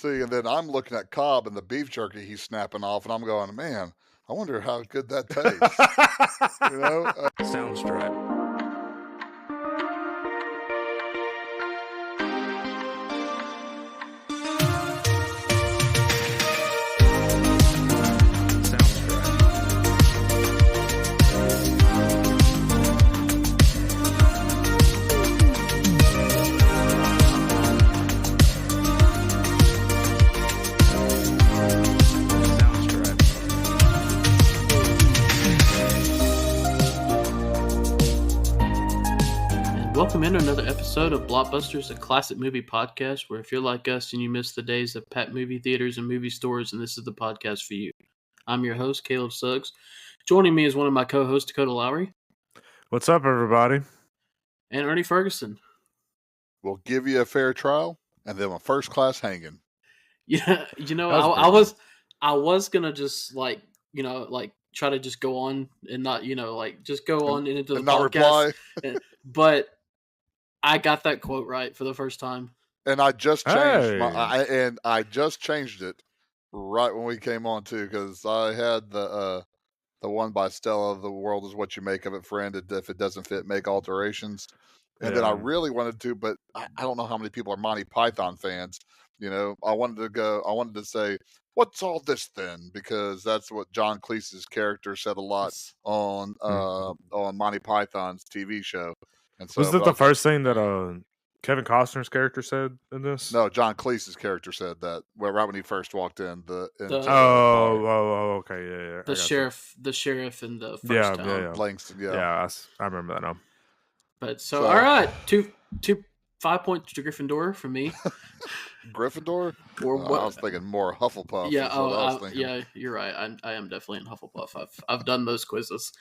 See, and then I'm looking at Cobb and the beef jerky he's snapping off, and I'm going, man, I wonder how good that tastes. You know? Sounds right. Welcome into another episode of Blockbusters, a classic movie podcast where if you're like us and you miss the days of packed movie theaters and movie stores, and this is the podcast for you. I'm your host, Caleb Suggs. Joining me is one of my co-hosts, Dakota Lowry. What's up, everybody? And Ernie Ferguson. We'll give you a fair trial, and then a first-class hanging. Yeah, I was gonna just try to just go on and not, just go on into the and not podcast, reply. But I got that quote right for the first time. And I just changed I just changed it right when we came on too, because I had the one by Stella, "The world is what you make of it, friend. If it doesn't fit, make alterations." And then I really wanted to, but I don't know how many people are Monty Python fans. I wanted to say, "What's all this then?" Because that's what John Cleese's character said a lot on Monty Python's TV show. And so, was that the first thing that Kevin Costner's character said in this? No, John Cleese's character said that right when he first walked in. Okay, yeah. The sheriff in the first yeah, town. yeah. Langston, yeah. I remember that now. But so all right, two 5 points to Gryffindor for me. Gryffindor? Or what? I was thinking more Hufflepuff. Yeah, yeah, you're right. I am definitely in Hufflepuff. I've done those quizzes.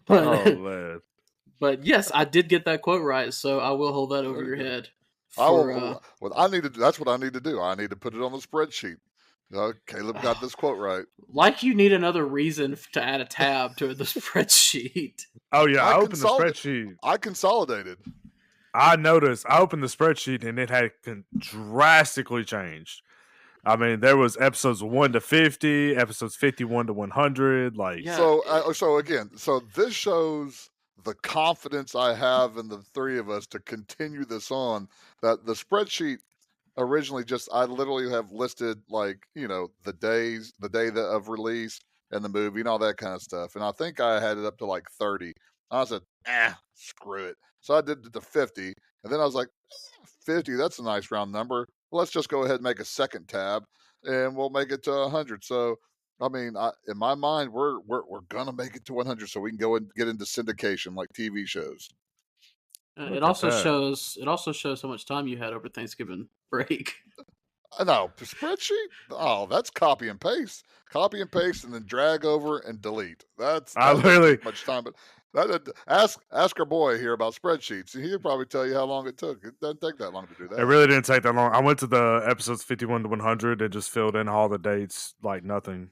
But yes, I did get that quote right, so I will hold that over your head. That's what I need to do. I need to put it on the spreadsheet. Caleb got this quote right. Like you need another reason to add a tab to the spreadsheet. Oh yeah, I opened the spreadsheet. I consolidated. I noticed. I opened the spreadsheet and it had drastically changed. I mean, there was episodes 1 to 50, episodes 51 to 100. So this shows the confidence I have in the three of us to continue this on. That the spreadsheet originally I literally have listed the day of release and the movie and all that kind of stuff. And I think I had it up to like 30. I said, screw it. So I did it to 50. And then I was like, 50, that's a nice round number. Let's just go ahead and make a second tab and we'll make it to 100. So, I mean, in my mind, we're going to make it to 100 so we can go and get into syndication like TV shows. It also shows how much time you had over Thanksgiving break. No, spreadsheet? Oh, that's copy and paste. Copy and paste and then drag over and delete. That's really much time. But ask our boy here about spreadsheets. He'll probably tell you how long it took. It doesn't take that long to do that. It really didn't take that long. I went to the episodes 51 to 100 and just filled in all the dates like nothing.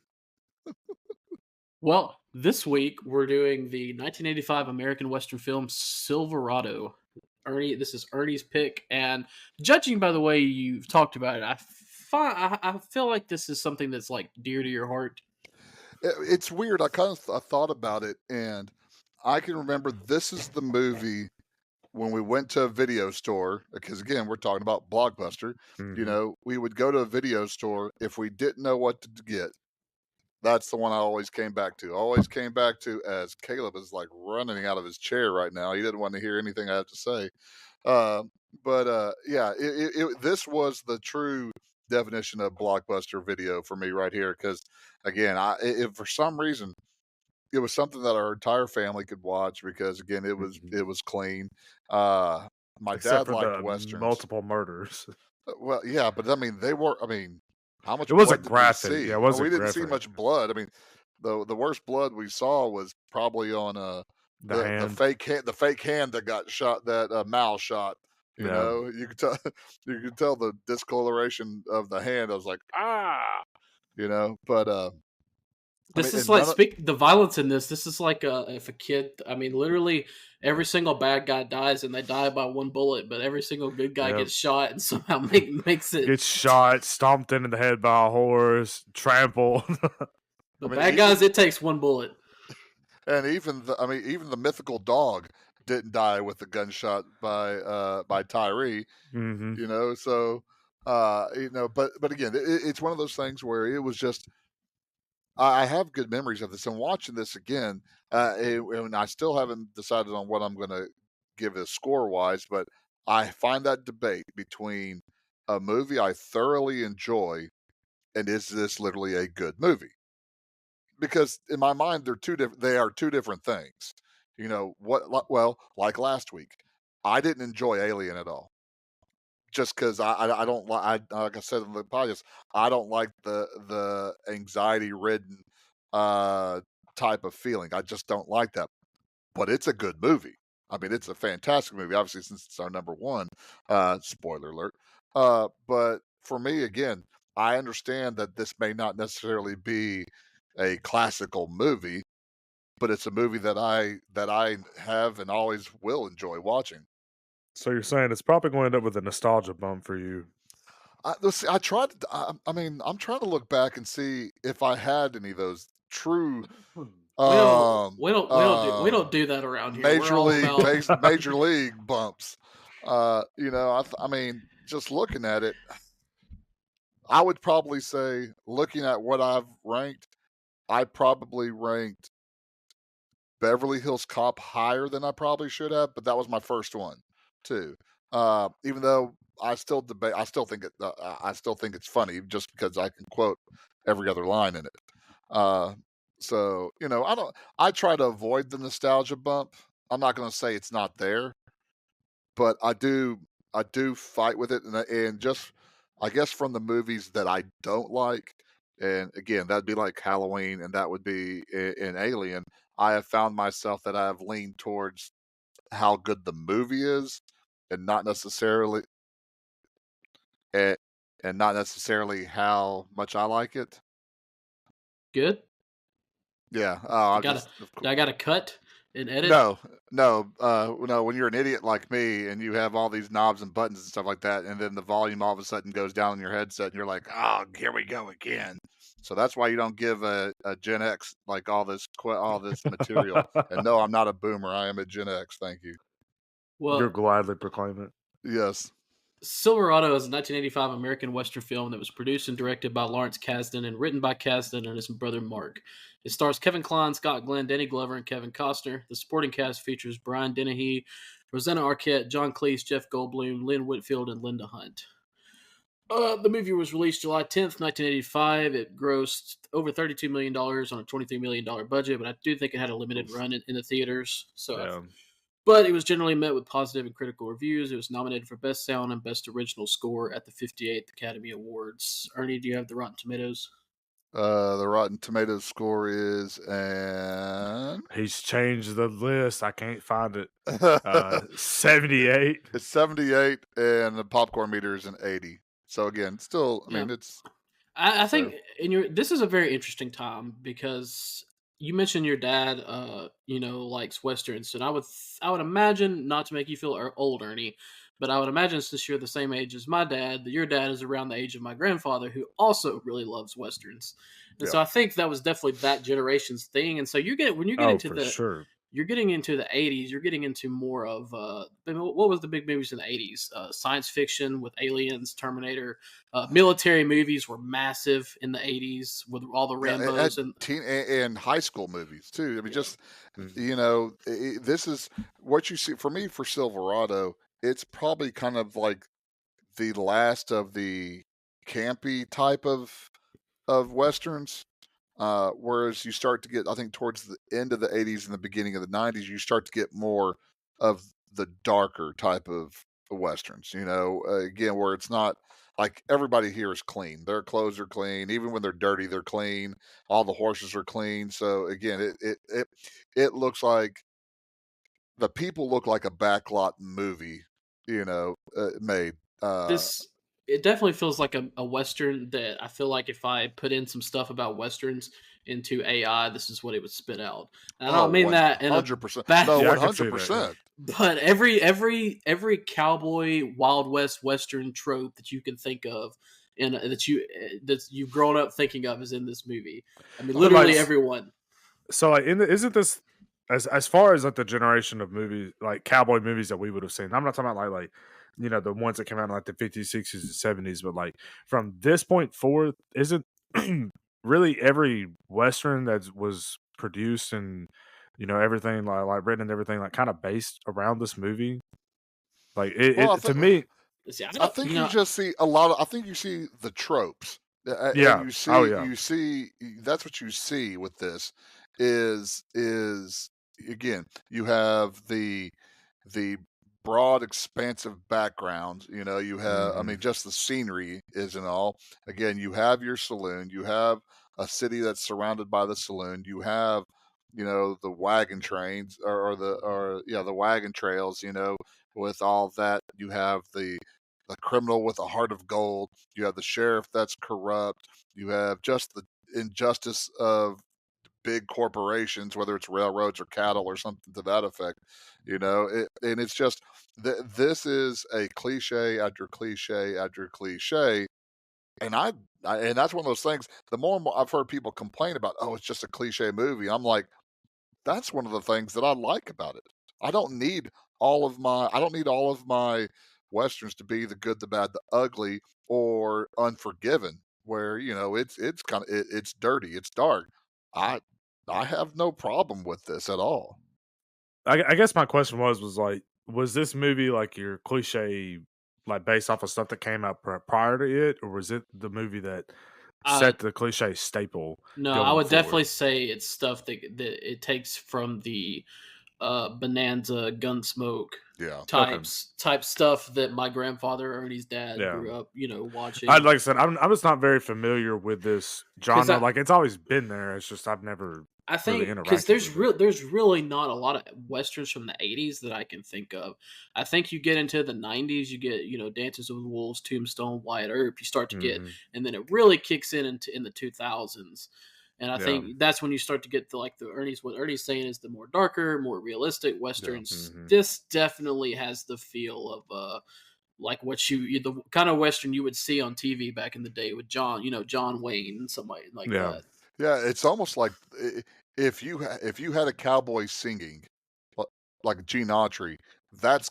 Well, this week we're doing the 1985 American Western film Silverado. Ernie, this is Ernie's pick, and judging by the way you've talked about it, I feel like this is something that's like dear to your heart. It's weird. I thought about it, and I can remember this is the movie when we went to a video store, because again, we're talking about Blockbuster. Mm-hmm. We would go to a video store if we didn't know what to get. That's the one I always came back to. As Caleb is like running out of his chair right now. He didn't want to hear anything I have to say. This was the true definition of Blockbuster video for me right here. Because again, for some reason, it was something that our entire family could watch because again, it was clean. My Except dad for liked the westerns. Multiple murders. Well, yeah, but I mean, how much? It wasn't blood graphic. did we see? Yeah, it wasn't we didn't graphic. see much blood. I mean, the worst blood we saw was probably on the fake hand that got shot, that Mal shot. You know, you could tell the discoloration of the hand. I was like, but This is and like the violence in this. This is like if a kid. I mean, literally every single bad guy dies, and they die by one bullet. But every single good guy Yep. gets shot and somehow makes it. Gets shot, stomped in the head by a horse, trampled. The bad even guys, it takes one bullet. even the mythical dog didn't die with a gunshot by Tyree. Mm-hmm. So but again, it's one of those things where it was just I have good memories of this, and watching this again, and I still haven't decided on what I'm going to give it score wise, but I find that debate between a movie I thoroughly enjoy and is this literally a good movie? Because in my mind, they are two different things. Well, like last week, I didn't enjoy Alien at all. Just because I don't like I said in the podcast, I don't like the anxiety ridden type of feeling. I just don't like that. But it's a good movie. I mean, it's a fantastic movie. Obviously, since it's our number one. Spoiler alert. But for me, again, I understand that this may not necessarily be a classical movie, but it's a movie that I have and always will enjoy watching. So you're saying it's probably going to end up with a nostalgia bump for you. Let's see, I tried to. I mean, I'm trying to look back and see if I had any of those true We don't. um We don't do that around here. We're all about. major league bumps. I mean, just looking at it, I would probably say, looking at what I've ranked, I probably ranked Beverly Hills Cop higher than I probably should have, but that was my first one too. Even though I still debate, I still think it's funny just because I can quote every other line in it. Uh, I try to avoid the nostalgia bump. I'm not going to say it's not there, but I do fight with it, and just I guess from the movies that I don't like, and again that'd be like Halloween, and that would be in Alien. I have found myself that I have leaned towards how good the movie is, and not necessarily and, and not necessarily how much I like it. Good. Yeah, I I gotta. just of I gotta cut and edit. No, no. When you're an idiot like me and you have all these knobs and buttons and stuff like that, and then the volume all of a sudden goes down in your headset, and you're like, "Oh, here we go again." So that's why you don't give a Gen X like all this material. And no, I'm not a boomer. I am a Gen X. Thank you. You'll Well, gladly proclaim it. Yes. Silverado is a 1985 American Western film that was produced and directed by Lawrence Kasdan and written by Kasdan and his brother Mark. It stars Kevin Kline, Scott Glenn, Danny Glover, and Kevin Costner. The supporting cast features Brian Dennehy, Rosanna Arquette, John Cleese, Jeff Goldblum, Lynn Whitfield, and Linda Hunt. The movie was released July 10th, 1985. It grossed over $32 million on a $23 million budget, but I do think it had a limited Oof. run in the theaters. Yeah. But it was generally met with positive and critical reviews. It was nominated for Best Sound and Best Original Score at the 58th Academy Awards. Ernie, do you have the Rotten Tomatoes? The Rotten Tomatoes score is and He's changed the list. I can't find it. 78. it's 78, and the popcorn meter is an 80. So again, still, I Yeah. mean, it's I think fair. this is a very interesting time because you mentioned your dad, likes westerns, and I would imagine, not to make you feel old, Ernie, but I would imagine since you're the same age as my dad, that your dad is around the age of my grandfather, who also really loves westerns, and Yeah. so I think that was definitely that generation's thing. And so when you get Oh, into for the sure. you're getting into the 80s, you're getting into more of what was the big movies in the 80s? Science fiction with Aliens, Terminator. Military movies were massive in the 80s with all the Yeah, and Rambos and and high school movies too. I mean, yeah. just this is what you see for me for Silverado. It's probably kind of like the last of the campy type of westerns. Whereas you start to get, I think, towards the end of the '80s and the beginning of the '90s, you start to get more of the darker type of westerns. Again, where it's not like everybody here is clean. Their clothes are clean, even when they're dirty, they're clean. All the horses are clean. So again, it looks like the people look like a backlot movie, made. this it definitely feels like a Western that I feel like if I put in some stuff about Westerns into AI, this is what it would spit out. And I Oh, don't mean that in a 100%. bad, No, Yeah, I could see that. Yeah. 100%. but every cowboy Wild West Western trope that you can think of, and that you've grown up thinking of, is in this movie. I mean, But like, literally everyone. so like, isn't this as far as like the generation of movies, like cowboy movies that we would have seen? I'm not talking about like you know the ones that came out in like the 50s, 60s, and 70s, but like from this point forward, isn't really every western that was produced and you know everything like written and everything like kind of based around this movie? Like Well, I it to think me, See, I I don't, think you just see a lot of. I think you see the tropes, and yeah, oh yeah, you see that's what you see with this is again you have the broad, expansive background. You know, you have. I hmm mean, just the scenery isn't all. Again, you have your saloon. You have a city that's surrounded by the saloon. You have the wagon trains or yeah the wagon trails. With all that, you have the criminal with a heart of gold. You have the sheriff that's corrupt. You have just the injustice of big corporations, whether it's railroads or cattle or something to that effect. And it's just this is a cliche after cliche after cliche. And and that's one of those things. The more and more I've heard people complain about, oh, it's just a cliche movie. I'm like, that's one of the things that I like about it. I don't need all of my westerns to be the good, the bad, the ugly, or Unforgiven, where it's it's dirty, it's dark. I I have no problem with this at all. I guess my question was like, was this movie like your cliche, like based off of stuff that came out prior to it, or was it the movie that uh, set the cliche staple no, I going would forward? definitely say it's stuff that it takes from the Bonanza, Gunsmoke Yeah. Okay, type stuff that my grandfather Ernie's dad yeah. grew up, I watching. like I said, I'm just not very familiar with this Because genre. Like it's always been there. It's just I've never I really think because interacted with it. there's really not a lot of westerns from the '80s that I can think of. I think you get into the '90s, you get Dances with Wolves, Tombstone, Wyatt Earp. You start to get, Hmm and then it really kicks in the 2000s. And I Yeah. think that's when you start to get to like the Ernie's what Ernie's saying is the more darker, more realistic Yeah. westerns. hmm This definitely has the feel of like what the kind of western you would see on TV back in the day with John Wayne and somebody like Yeah. that. Yeah, it's almost like if you had a cowboy singing li- like Gene Autry, that's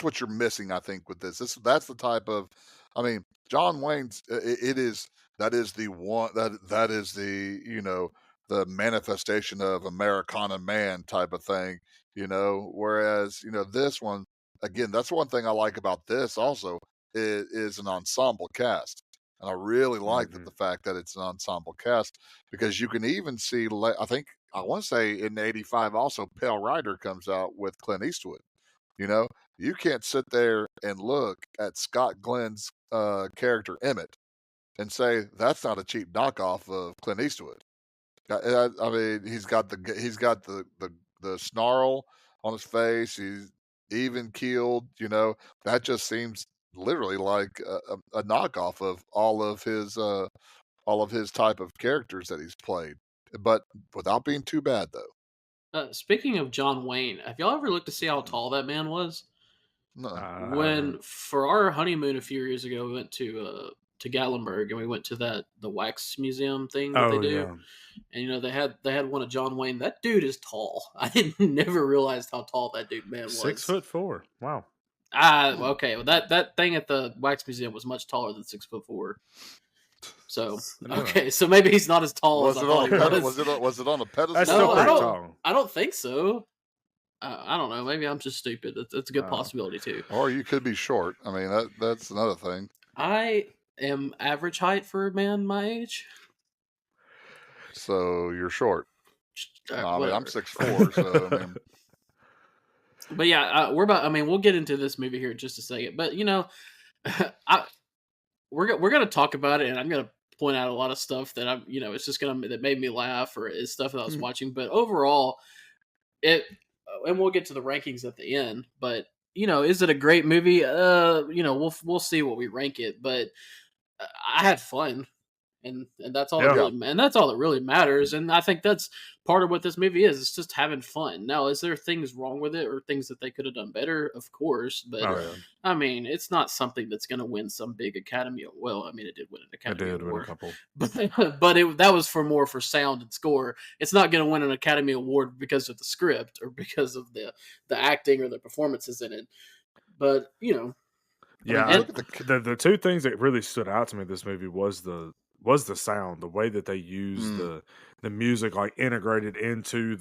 what you're missing. I think with that's the type of, I mean, John Wayne's. It is that is the one that is the manifestation of Americana man type of thing. Whereas this one again, that's one thing I like about this also is an ensemble cast. And I really like that hmm the fact that it's an ensemble cast because you can even see, I think, I want to say in '85 also, Pale Rider comes out with Clint Eastwood. You know, you can't sit there and look at Scott Glenn's character Emmett and say that's not a cheap knockoff of Clint Eastwood. I mean, he's got the snarl on his face. He's even keeled. That just seems literally like a knockoff of all of his type of characters that he's played, but without being too bad though. Speaking of John Wayne, have y'all ever looked to see how tall that man was? No. I haven't. When for our honeymoon a few years ago, we went to Gatlinburg and we went to the wax museum thing that they Oh do, yeah. and they had one of John Wayne. That dude is tall. I didn't never realized how tall that dude man Six was. foot four. Wow. Hmm. Okay, well that thing at the wax museum was much taller than 6'4". So I know that. okay, so maybe he's not as tall as Was I it on thought a he was was. it on a That's pedestal still No, I pretty or? don't. tall. I don't think so. I don't know. Maybe I'm just stupid. That's a good Uh, possibility too. Or you could be short. I mean, that's another thing. I am average height for a man my age. So you're short. I mean, I'm Whatever. 6'4", so I mean, But yeah, we're about. I mean, we'll get into this movie here in just a second. But I we're gonna talk about it, and I'm gonna point out a lot of stuff that it's just gonna that made me laugh or is stuff that I was watching. But overall, it and we'll get to the rankings at the end. But is it a great movie? We'll see what we rank it, but I had fun, and that's all that Yeah. Yeah. really matters. And I think that's part of what this movie is. It's just having fun. Now, is there things wrong with it or things that they could have done better? Of course, but Oh yeah, I mean, it's not something that's going to win some big Academy. Well, I mean, it did win an I Academy did win a Award, couple. but that was for sound and score. It's not going to win an Academy Award because of the script or because of the acting or the performances in it. But I mean, Yeah, you and look at the. the two things that really stood out to me this movie was the sound, the way that they used Mm, the music, like integrated into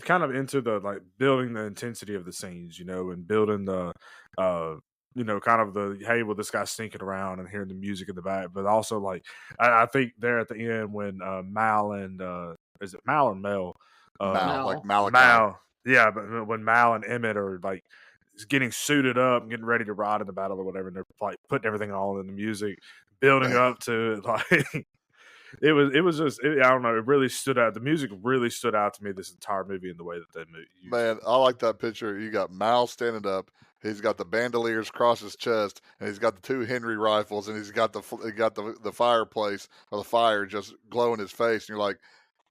kind of into the like building the intensity of the scenes, and building the uh kind of the, hey, well, this guy's sneaking around and hearing the music in the back, but also like I think there at the end when Mal and is it Mal or Mel? Mal, like Mal. Malachi. Mal, yeah, but when Mal and Emmett are like getting suited up and getting ready to ride in the battle or whatever, and they're like putting everything all in the music, building Man, up to it, like it was just I don't know, it really stood out. The music really stood out to me this entire movie in the way that they used it. man, I like that picture. You got Mal standing up. He's got the bandoliers across his chest, and he's got the two Henry rifles, and he's got the fireplace or the fire just glowing his face. And you're like,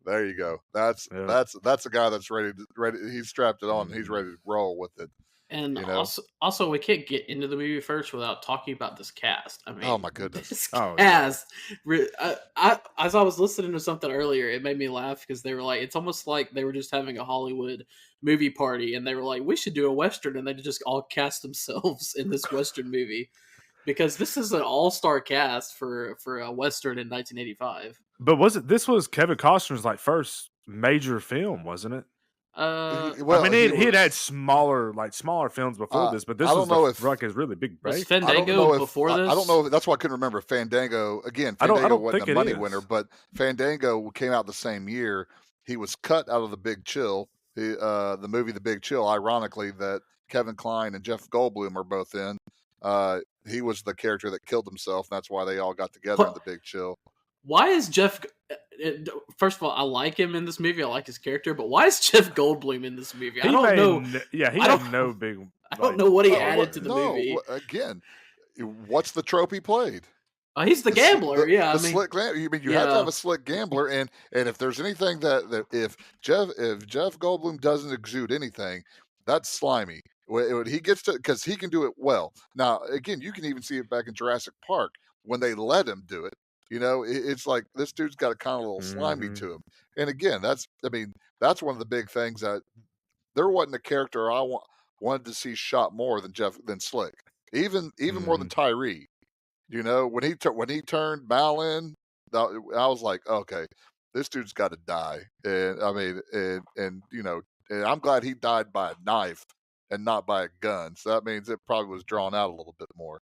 there you go. That's Yeah. that's that's a guy that's ready. He's strapped it on. And he's Mhm. ready to roll with it. And You know. also, we can't get into the movie first without talking about this cast. I Oh mean, my goodness. this Oh yeah. cast. As I was listening to something earlier, it made me laugh because they were like, it's almost like they were just having a Hollywood movie party, and they were like, we should do a western, and they just all cast themselves in this western movie because this is an all-star cast for a western in 1985. But this was Kevin Costner's like first major film, wasn't it? I Well, mean, he he had had was. smaller films before this, but I this was don't know if like his really big Was break. I don't Fandango know if before I don't know this? if that's why I couldn't remember Fandango. Again, I Fandango don't wasn't think a it money winner, is. but Fandango came out the same year. He was cut out of The Big Chill, the movie The Big Chill. Ironically, that Kevin Kline and Jeff Goldblum are both in. He was the character that killed himself. And that's why they all got together in What? The Big Chill. Why is First of all, I like him in this movie. I like his character, but why is Jeff Goldblum in this movie? I He don't made know. yeah, he I had don't. no big I don't like know what he part. added to the No, movie. again, what's the trope he played? He's the gambler. Yeah, I The mean, slick gambler. You mean you have to have yeah. a slick gambler, and if there's anything that if Jeff Goldblum doesn't exude anything, that's slimy. When he gets to, because he can do it well. Now, again, you can even see it back in Jurassic Park when they let him do it. It's like this dude's got a kind of little slimy Mhm. to him. And again, that's one of the big things that there wasn't a character wanted to see shot more than Slick, even more than Mhm. Tyree. When he turned Mal in, I was like, okay, this dude's got to die. And I mean, and I'm glad he died by a knife and not by a gun. So that means it probably was drawn out a little bit more.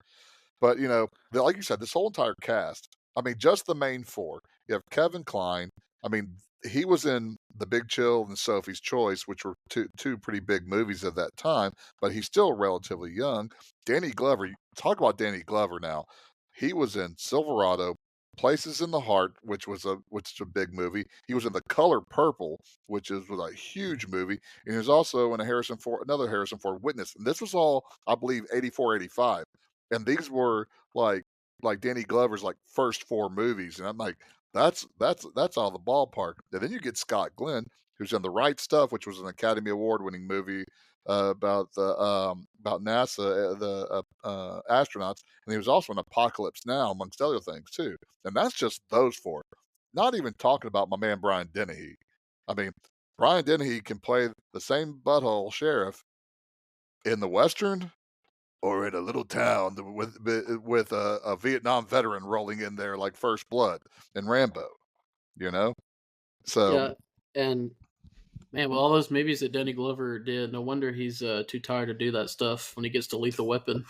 But like you said, this whole entire cast. I mean, just the main four. You have Kevin Kline. I mean, he was in The Big Chill and Sophie's Choice, which were two pretty big movies of that time. But he's still relatively young. Danny Glover. Talk about Danny Glover now. He was in Silverado, Places in the Heart, which is a big movie. He was in The Color Purple, was a huge movie, and he was also in another Harrison Ford Witness. And this was all, I believe, 84, 85. And these were like Danny Glover's like first four movies, and I'm like, that's all the ballpark. And then you get Scott Glenn, who's in The Right Stuff, which was an Academy Award winning movie about NASA, the astronauts, and he was also in Apocalypse Now, amongst other things too. And that's just those four. Not even talking about my man Brian Dennehy. I mean, Brian Dennehy can play the same butthole sheriff in the Western or in a little town with a Vietnam veteran rolling in there like First Blood and Rambo, you know. So Yeah, and man, with all those movies that Danny Glover did, no wonder he's too tired to do that stuff when he gets to Lethal Weapon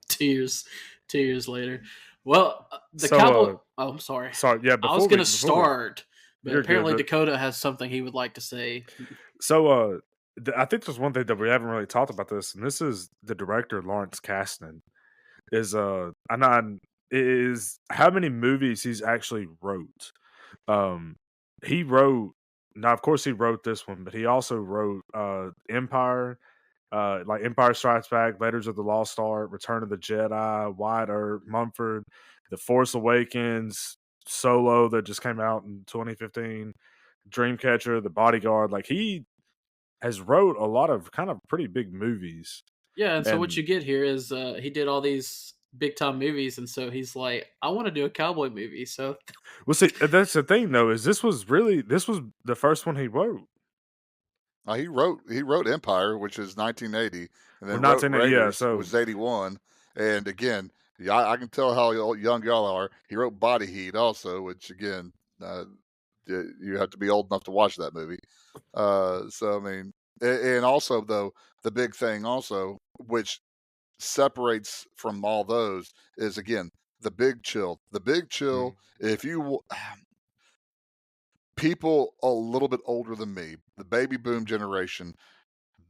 2 years, 2 years later. Well, the So cowboy. Oh, I'm sorry. sorry, yeah, I was before we gonna before we start, but you're good, apparently but Dakota has something he would like to say. so I think there's one thing that we haven't really talked about this, and this is the director Lawrence Kasdan is I know is how many movies he's actually wrote. Um, he wrote now, of course, he wrote this one, but he also wrote Empire, like Empire Strikes Back, Raiders of the Lost Ark, Return of the Jedi, Wyatt Earp, Mumford, The Force Awakens, Solo that just came out in 2015, Dreamcatcher, The Bodyguard. Like he has wrote a lot of kind of pretty big movies. Yeah, and so what And you get here is he did all these big time movies, and so he's like, I want to do a cowboy movie. So well, see, that's the thing though, is this was the first one he wrote. He wrote Empire, which is 1980, and Or then not wrote saying that, yeah. Raiders, So was 81. And again, yeah, I can tell how young y'all are. He wrote Body Heat also, which again, you have to be old enough to watch that movie. So I mean, and also though the big thing also, which separates from all those, is again the Big Chill. The Big Chill. mm, If you people a little bit older than me, the baby boom generation,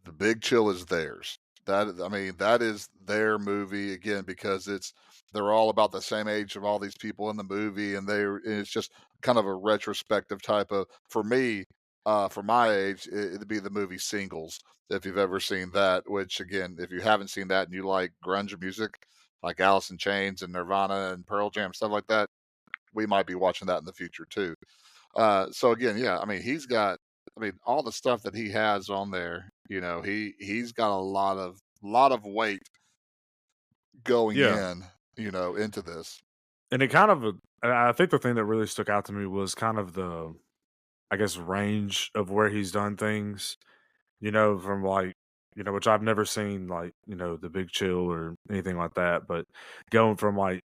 the Big Chill is theirs. I mean, that is their movie again because they're all about the same age of all these people in the movie, and it's just kind of a retrospective type of for me, for my age, it'd be the movie Singles if you've ever seen that. Which again, if you haven't seen that and you like grunge music, like Alice in Chains and Nirvana and Pearl Jam stuff like that, we might be watching that in the future too. So again, yeah, I mean, I mean, all the stuff that he has on there, he's got a lot of weight going yeah. into this. And it kind of, I think the thing that really stuck out to me was kind of the, I guess, range of where he's done things, from like, which I've never seen like, The Big Chill or anything like that, but going from like,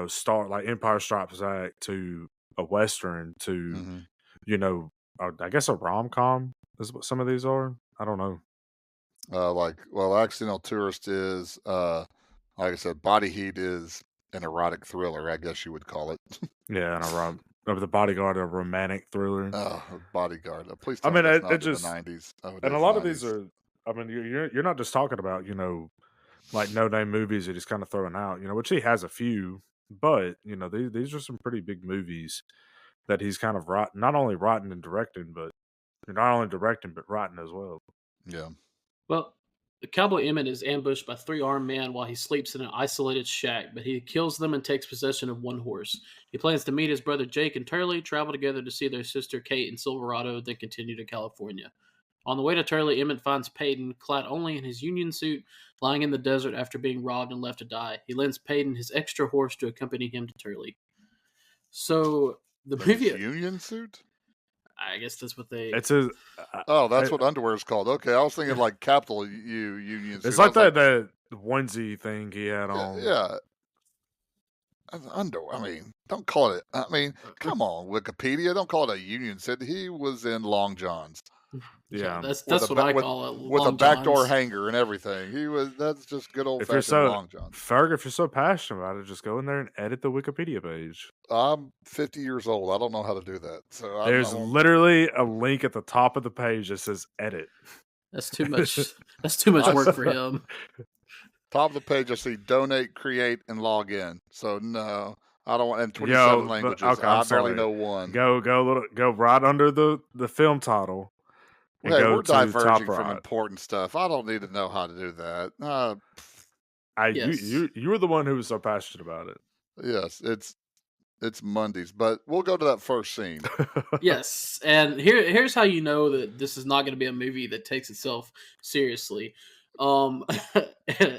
start like Empire Strikes Back to a Western to, Hmm. you know, I guess a rom com is what some of these are. I don't know. Well, Accidental Tourist is, like I said, Body Heat is an erotic thriller, I guess you would call it. Yeah, and of The Bodyguard, a romantic thriller. Oh, Bodyguard. Please I tell me mean, that's it not in the just, 90s. Oh, it and a is lot of these 90s. are. I mean, you're not just talking about like no name movies that he's kind of throwing out, which he has a few, but these are some pretty big movies that he's kind of not only writing and directing, but not only directing but writing as well. Yeah. well, the cowboy Emmett is ambushed by three armed men while he sleeps in an isolated shack, but he kills them and takes possession of one horse. He plans to meet his brother Jake and Turley, travel together to see their sister Kate in Silverado, then continue to California. On the way to Turley, Emmett finds Peyton, clad only in his Union suit, lying in the desert after being robbed and left to die. He lends Peyton his extra horse to accompany him to Turley. So the In his movie, union suit? I guess that's what they. It's a, Oh, that's I- what underwear is called. Okay, I was thinking like capital U union it's suit. I like was like, that onesie thing he had yeah, on. yeah. Underwear. I mean, don't call it. I mean, come on, Wikipedia. Don't call it a union suit. He was in long johns Yeah, Yeah, that's what I call it. with a Long backdoor johns. hanger and everything. That's just good old if you're fashioned so long johns. Ferg, if you're so passionate about it, just go in there and edit the Wikipedia page. I'm 50 years old. I don't know how to do that. So I There's won't. literally a link at the top of the page that says edit. That's too much. That's too much I work for him. Top of the page, I see donate, create, and log in. So no, I don't want. And 27 Yo, languages. okay, I'm I barely sorry. know one. Go right under the film title and Hey, go we're to top diverging from right. important stuff. I don't need to know how to do that. You Yes. you were the one who was so passionate about Yes, it's Mondays, but we'll go to that first scene. it. Yes, and here's how you know that this is not going to be a movie that takes itself seriously. Um,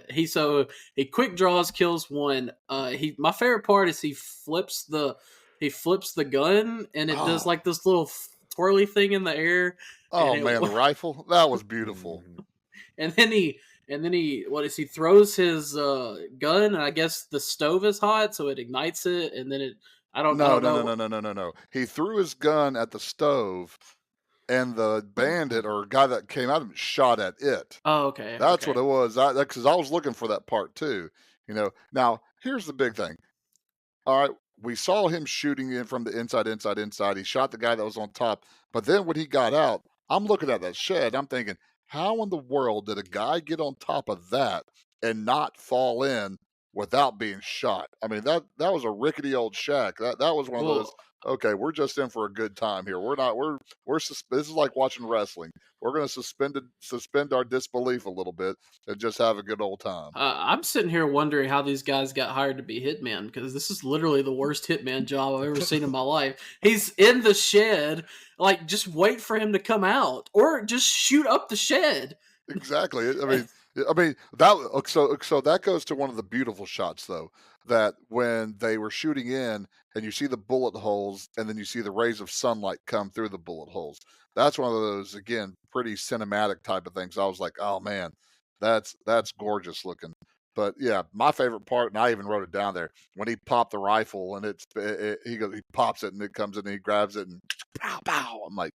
he quick draws, kills one. My favorite part is he flips the gun and it does Oh, like this little twirly thing in the air, and oh man, the rifle that was beautiful. Mhm. and then he what is he throws his gun, and I guess the stove is hot, so it ignites it, and then I No, don't no, no, know. no, no, no, no, no. He threw his gun at the stove, and the bandit or guy that came out of him shot at it. Oh, okay, That's what okay. it was. Because I was looking for that part too. Now here's the big thing. All right, we saw him shooting in from the inside, inside, inside. He shot the guy that was on top. But then when he got out, I'm looking at that shed. I'm thinking, how in the world did a guy get on top of that and not fall in? without being shot. I mean, that was a rickety old shack. That was one of those. Well, Okay, we're just in for a good time here. We're not. This is like watching wrestling. We're going to suspend our disbelief a little bit and just have a good old time. I'm sitting here wondering how these guys got hired to be hitman, because this is literally the worst hitman job I've ever seen in my life. He's in the shed, like, just wait for him to come out, or just shoot up the shed. Exactly. I mean that. So that goes to one of the beautiful shots, though. That when they were shooting in, and you see the bullet holes, and then you see the rays of sunlight come through the bullet holes. That's one of those, again, pretty cinematic type of things. I was like, oh man, that's gorgeous looking. But yeah, my favorite part, and I even wrote it down there, when he popped the rifle and he pops it and it comes in and he grabs it and pow pow. I'm like,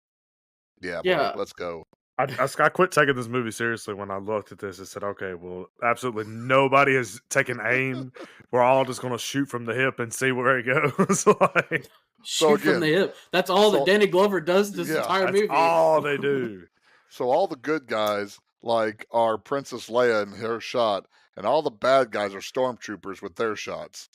yeah, buddy, Yeah, let's go. I quit taking this movie seriously when I looked at this and said, okay, well, absolutely nobody has taken aim. We're all just going to shoot from the hip and see where it goes. Like, So shoot from the again, hip. That's all that so Danny Glover does this yeah, entire that's movie. all they do. so all the good guys like are Princess Leia and her shot, and all the bad guys are stormtroopers with their shots.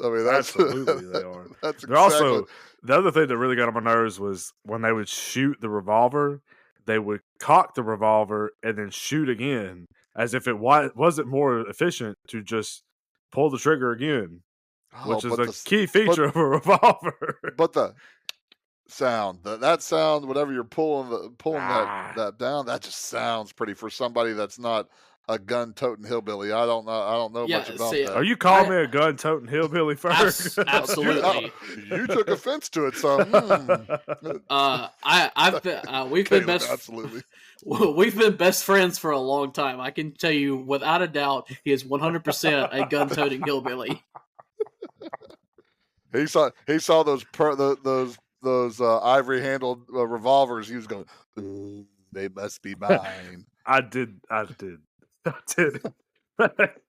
I mean, that's Absolutely, they are. that's They're exactly. also the other thing that really got on my nerves was when they would shoot the revolver, they would cock the revolver and then shoot again, as if it wasn't more efficient to just pull the trigger again, Oh, which is a key feature of a revolver. but the sound, that sound, whenever you're pulling that Ah, that down, that just sounds pretty for somebody that's not a gun-toting hillbilly. I don't know much Yeah, about see, that. are you calling me I a gun-toting hillbilly first? absolutely. You took offense to it, so We've been Caleb, best absolutely. we've been best friends for a long time. I can tell you without a doubt, he is 100% a gun-toting hillbilly. He saw those ivory handled revolvers. He was going, "Ooh, they must be mine." I did. I did. I did.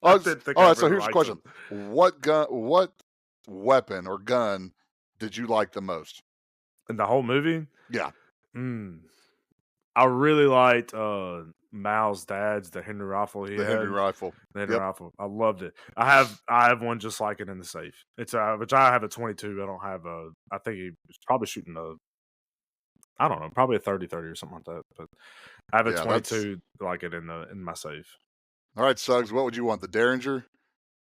All I did think I right, so really here's the liked question: them. what weapon or gun did you like the most? In the whole movie, Yeah, mm, I really liked Mal's dad's, the Henry rifle he the Henry had. rifle. The Henry Yep. rifle, I loved it. I have one just like it in the safe. It's which I have a 22. I don't have a. I think he was probably shooting a. I don't know, probably a 30-30 or something like that. But I have a Yeah, that's 22 like it in my safe. all right. Suggs, what would you want? The Derringer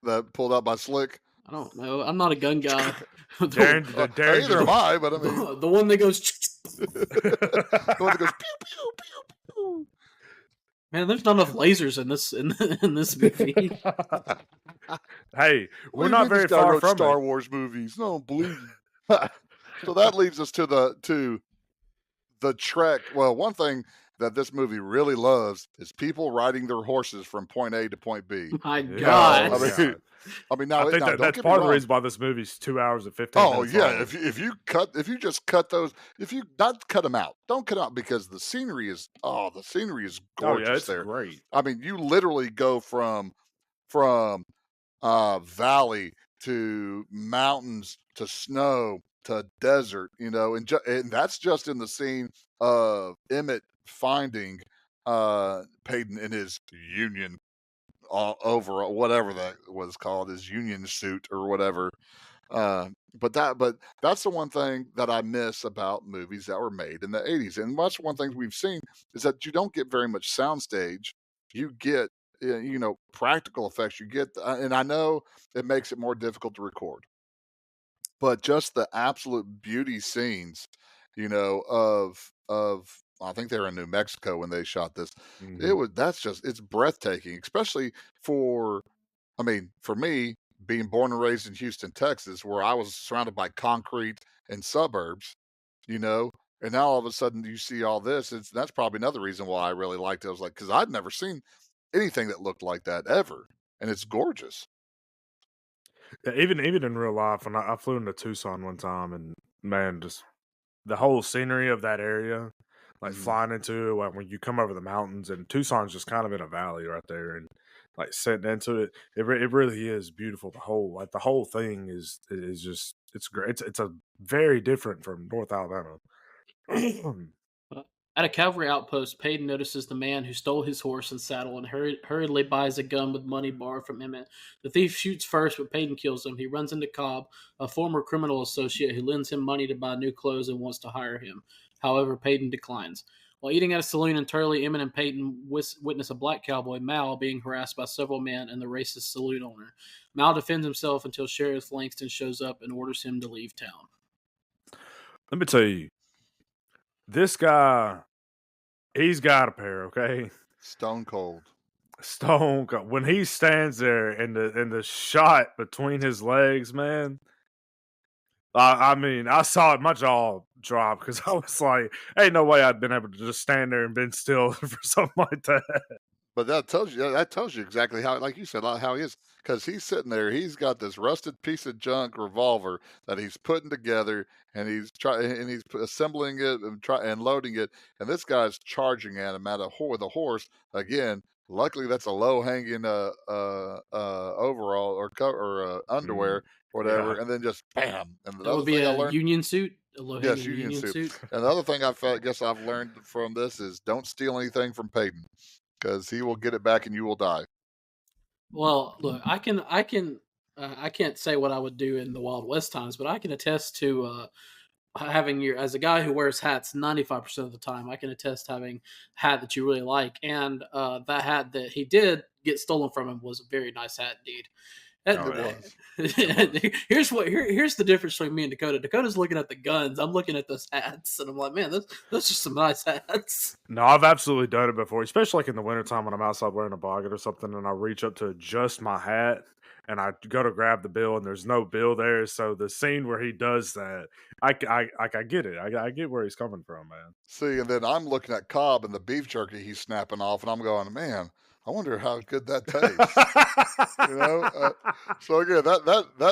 that pulled out by Slick? I don't know. I'm not a gun guy. Darren, the, the Darren Neither am just. I, but I mean, the one that goes. the one that goes pew pew pew pew. Man, there's not enough lasers in this movie. Hey, What we're do you not mean this very guy far wrote from Star it. Wars movies? No, I don't believe you. So that leads us to the trek. Well, one thing that this movie really loves is people riding their horses from point A to point B. My Yeah, God. oh I mean, god. I mean I now, think now that don't that's get me part of the wrong. reason why this movie's 2 hours and 15 Oh minutes yeah, long. if you just cut those, if you not cut them out, don't cut out because the scenery is Oh yeah, gorgeous it's there. great. I mean, you literally go from valley to mountains to snow to desert, and that's just in the scene of Emmett finding Peyton in his Union over whatever that was called, his Union suit or whatever. But that's the one thing that I miss about movies that were made in the 80s. And that's one thing we've seen is that you don't get very much soundstage. You get practical effects. You get and I know it makes it more difficult to record, but just the absolute beauty scenes, of I think they were in New Mexico when they shot this. Mhm. It's breathtaking, especially for I mean, for me, being born and raised in Houston, Texas, where I was surrounded by concrete and suburbs, you know, and now all of a sudden you see all this. That's probably another reason why I really liked it. I was like, because I'd never seen anything that looked like that ever, and it's gorgeous. Yeah, even in real life, when I flew into Tucson one time, and man, just the whole scenery of that area, like Mhm. flying into like when you come over the mountains, and Tucson's just kind of in a valley right there, and like sitting into it, it really is beautiful. The whole thing is just it's great. It's a very different from North Alabama. At a cavalry outpost, Payton notices the man who stole his horse and saddle and hurriedly buys a gun with money borrowed from Emmett. The thief shoots first, but Payton kills him. He runs into Cobb, a former criminal associate who lends him money to buy new clothes and wants to hire him. However, Payton declines. While eating at a saloon in Turley, Emmett and Payton witness a black cowboy, Mal, being harassed by several men and the racist saloon owner. Mal defends himself until Sheriff Langston shows up and orders him to leave town. Let me tell you, this guy, he's got a pair, okay? Stone cold. Stone cold. When he stands there in the shot between his legs, man. I mean, I saw it, my jaw drop because I was like, ain't no way I'd been able to just stand there and been still for something like that. But that tells you exactly how, like you said, how he is. Because he's sitting there, he's got this rusted piece of junk revolver that he's putting together, and he's assembling it and loading it, and this guy's charging at him with a horse. Again, luckily that's a low hanging overall or underwear, whatever, Yeah. and then just bam. And the That other would be thing I a learned, union suit. A low-hanging yes, union union suit. suit. And the other thing guess I've learned from this is don't steal anything from Peyton, because he will get it back and you will die. Well, look, I can't say what I would do in the Wild West times, but I can attest to having as a guy who wears hats 95% of the time, I can attest having a hat that you really like, and that hat that he did get stolen from him was a very nice hat indeed. Oh, yeah. Here's the difference between me and Dakota. Dakota's looking at the guns. I'm looking at those hats, and I'm like, man, those are some nice hats. No, I've absolutely done it before, especially like in the wintertime when I'm outside wearing a bonnet or something, and I reach up to adjust my hat, and I go to grab the bill, and there's no bill there. So the scene where he does that, I get it. I get where he's coming from, man. See, and then I'm looking at Cobb and the beef jerky he's snapping off, and I'm going, man, I wonder how good that tastes. So again,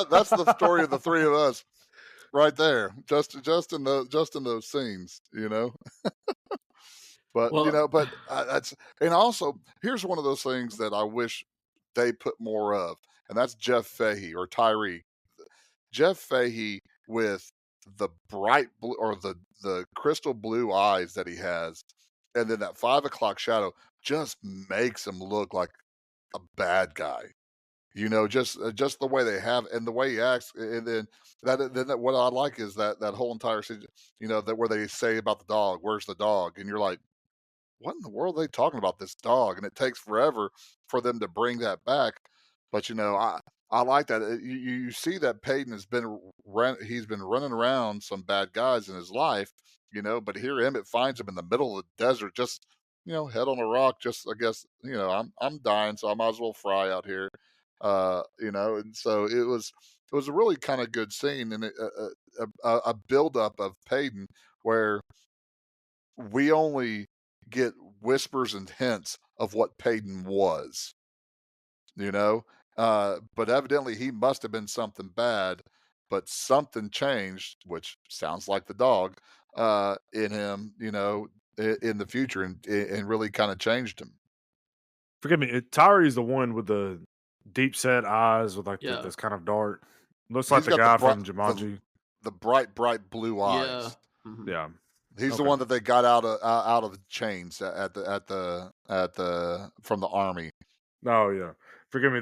that's the story of the three of us, right there, just in those scenes, But Well, that's, and also here's one of those things that I wish they put more of, and that's Jeff Fahey or Tyree. Jeff Fahey with the bright blue or the crystal blue eyes that he has, and then that 5 o'clock shadow just makes him look like a bad guy. Just the way they have and the way he acts, and then what I like is that whole entire scene, that where they say about the dog, "Where's the dog?" and you're like, what in the world are they talking about this dog? And it takes forever for them to bring that back. But I like that. You see that Peyton he's been running around some bad guys in his life, But here Emmett finds him in the middle of the desert, just head on a rock. Just I guess I'm dying, so I might as well fry out here, And so it was a really kind of good scene, and a build up of Peyton where we only get whispers and hints of what Peyton was, you know? But evidently he must have been something bad, but something changed, which sounds like the dog, in him, in the future and really kind of changed him. Forgive me, Tyree's the one with the deep set eyes with like Yeah. this kind of dark. Looks like He's the got guy from Jumanji. the bright blue eyes. yeah. Mhm. Yeah. He's the Okay. one that they got out of the chains from the army. Oh yeah. Forgive me.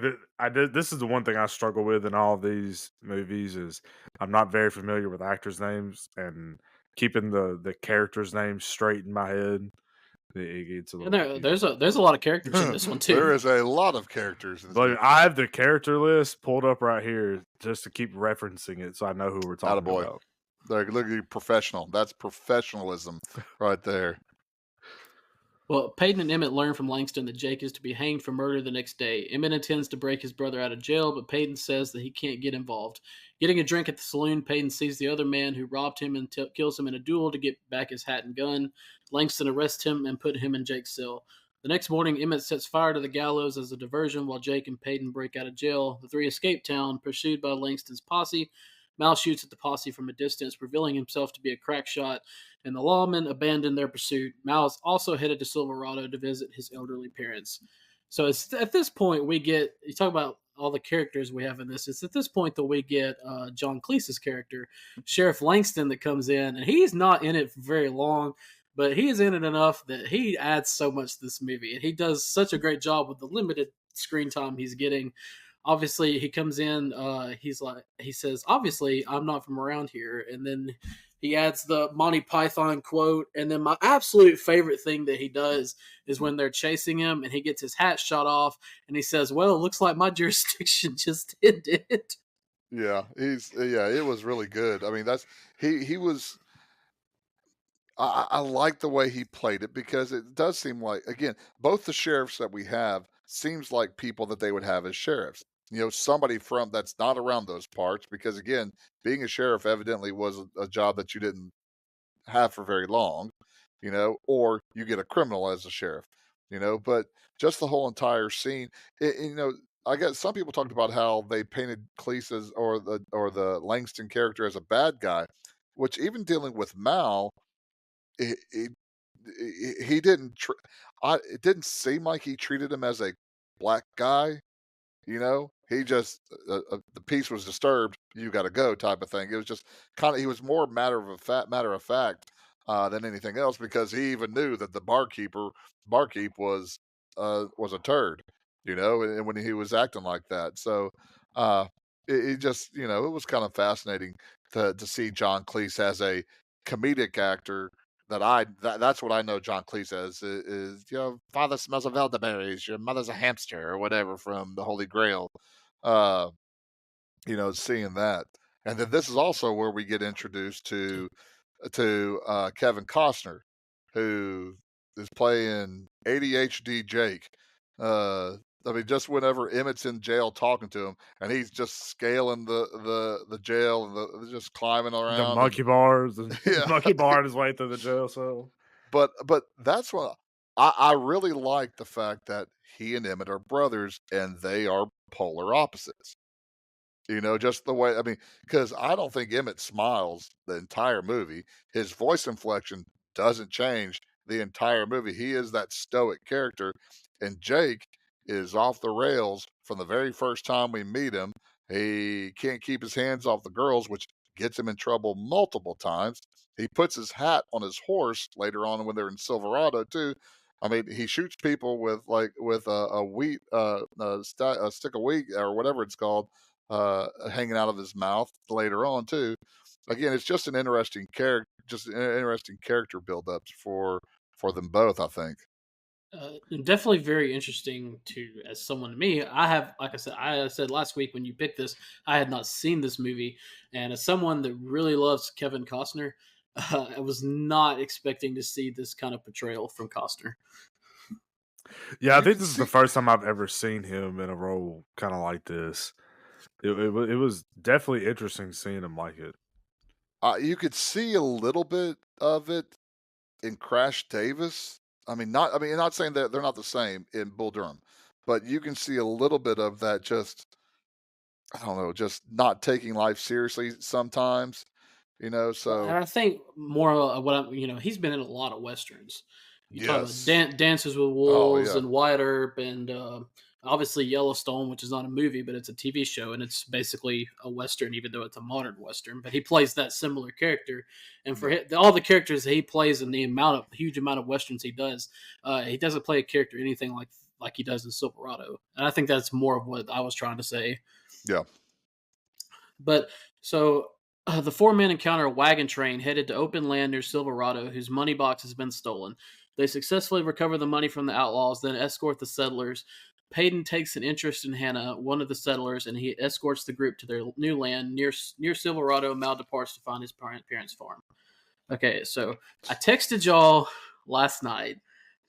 This is the one thing I struggle with in all of these movies is I'm not very familiar with actors' names and keeping the characters' names straight in my head. It gets a And little confusing. there's a lot of characters in this one too. There is a lot of characters in this But movie. I have the character list pulled up right here just to keep referencing it, so I know who we're talking Attaboy. about. Look at you, professional. That's professionalism right there. Well, Peyton and Emmett learn from Langston that Jake is to be hanged for murder the next day. Emmett intends to break his brother out of jail, but Peyton says that he can't get involved. Getting a drink at the saloon, Peyton sees the other man who robbed him and kills him in a duel to get back his hat and gun. Langston arrests him and put him in Jake's cell. The next morning, Emmett sets fire to the gallows as a diversion while Jake and Peyton break out of jail. The three escape town, pursued by Langston's posse. Mal shoots at the posse from a distance, revealing himself to be a crack shot, and the lawmen abandon their pursuit. Mal is also headed to Silverado to visit his elderly parents. So it's at this point we get, you talk about all the characters we have in this, it's at this point that we get John Cleese's character, Sheriff Langston, that comes in, and he's not in it for very long, but he is in it enough that he adds so much to this movie, and he does such a great job with the limited screen time he's getting. Obviously, he comes in. He says, "Obviously, I'm not from around here," and then he adds the Monty Python quote. And then my absolute favorite thing that he does is when they're chasing him and he gets his hat shot off, and he says, "Well, it looks like my jurisdiction just ended." Yeah, it was really good. I mean, he was. I like the way he played it because it does seem like, again, both the sheriffs that we have seems like people that they would have as sheriffs. Somebody from that's not around those parts because again, being a sheriff evidently was a job that you didn't have for very long, or you get a criminal as a sheriff, but just the whole entire scene, I guess some people talked about how they painted Cleese as, or the Langston character as a bad guy, which even dealing with Mal, he he didn't. It didn't seem like he treated him as a black guy. He just the peace was disturbed. You got to go, type of thing. It was just kind of. He was more matter of fact than anything else because he even knew that the barkeep was a turd. And when he was acting like that, so it just it was kind of fascinating to see John Cleese as a comedic actor that's what I know John Cleese as is your father smells of elderberries, your mother's a hamster or whatever from the Holy Grail. Uh, seeing that. And then this is also where we get introduced to Kevin Costner, who is playing ADHD Jake. Uh, I mean, just whenever Emmett's in jail talking to him, and he's just scaling the jail and just climbing The around and monkey bars and yeah. monkey bar his way through the jail cell. But that's what I really like the fact that he and Emmett are brothers and they are polar opposites. Just the way I mean, because I don't think Emmett smiles the entire movie. His voice inflection doesn't change the entire movie. He is that stoic character, and Jake is off the rails from the very first time we meet him. He can't keep his hands off the girls, which gets him in trouble multiple times. He puts his hat on his horse later on when they're in Silverado too. I mean, he shoots people with a wheat a stick of wheat or whatever it's called hanging out of his mouth later on too. Again, it's just an interesting character build-ups for them both. I think. Definitely very interesting to as someone to me. I have, like I said last week when you picked this, I had not seen this movie, and as someone that really loves Kevin Costner, I was not expecting to see this kind of portrayal from Costner. Yeah, I You think could this is the see first time I've ever seen him in a role kind of like this. It was definitely interesting seeing him like it. you could see a little bit of it in Crash Davis. Not saying that they're not the same in Bull Durham, but you can see a little bit of that. Just I don't know, just not taking life seriously sometimes. Well, So and I think more of what he's been in a lot of westerns. You talk about yes. Dances with Oh Wolves yeah. and Wyatt Earp and obviously Yellowstone, which is not a movie, but it's a TV show, and it's basically a western, even though it's a modern western. But he plays that similar character, and for Yeah. all the characters that he plays and the huge amount of westerns he doesn't play a character anything like he does in Silverado, and I think that's more of what I was trying to say. Yeah. But so the four men encounter a wagon train headed to open land near Silverado, whose money box has been stolen. They successfully recover the money from the outlaws, then escort the settlers. Payton takes an interest in Hannah, one of the settlers, and he escorts the group to their new land near Silverado. Mal departs to find his parents' farm. Okay, so I texted y'all last night,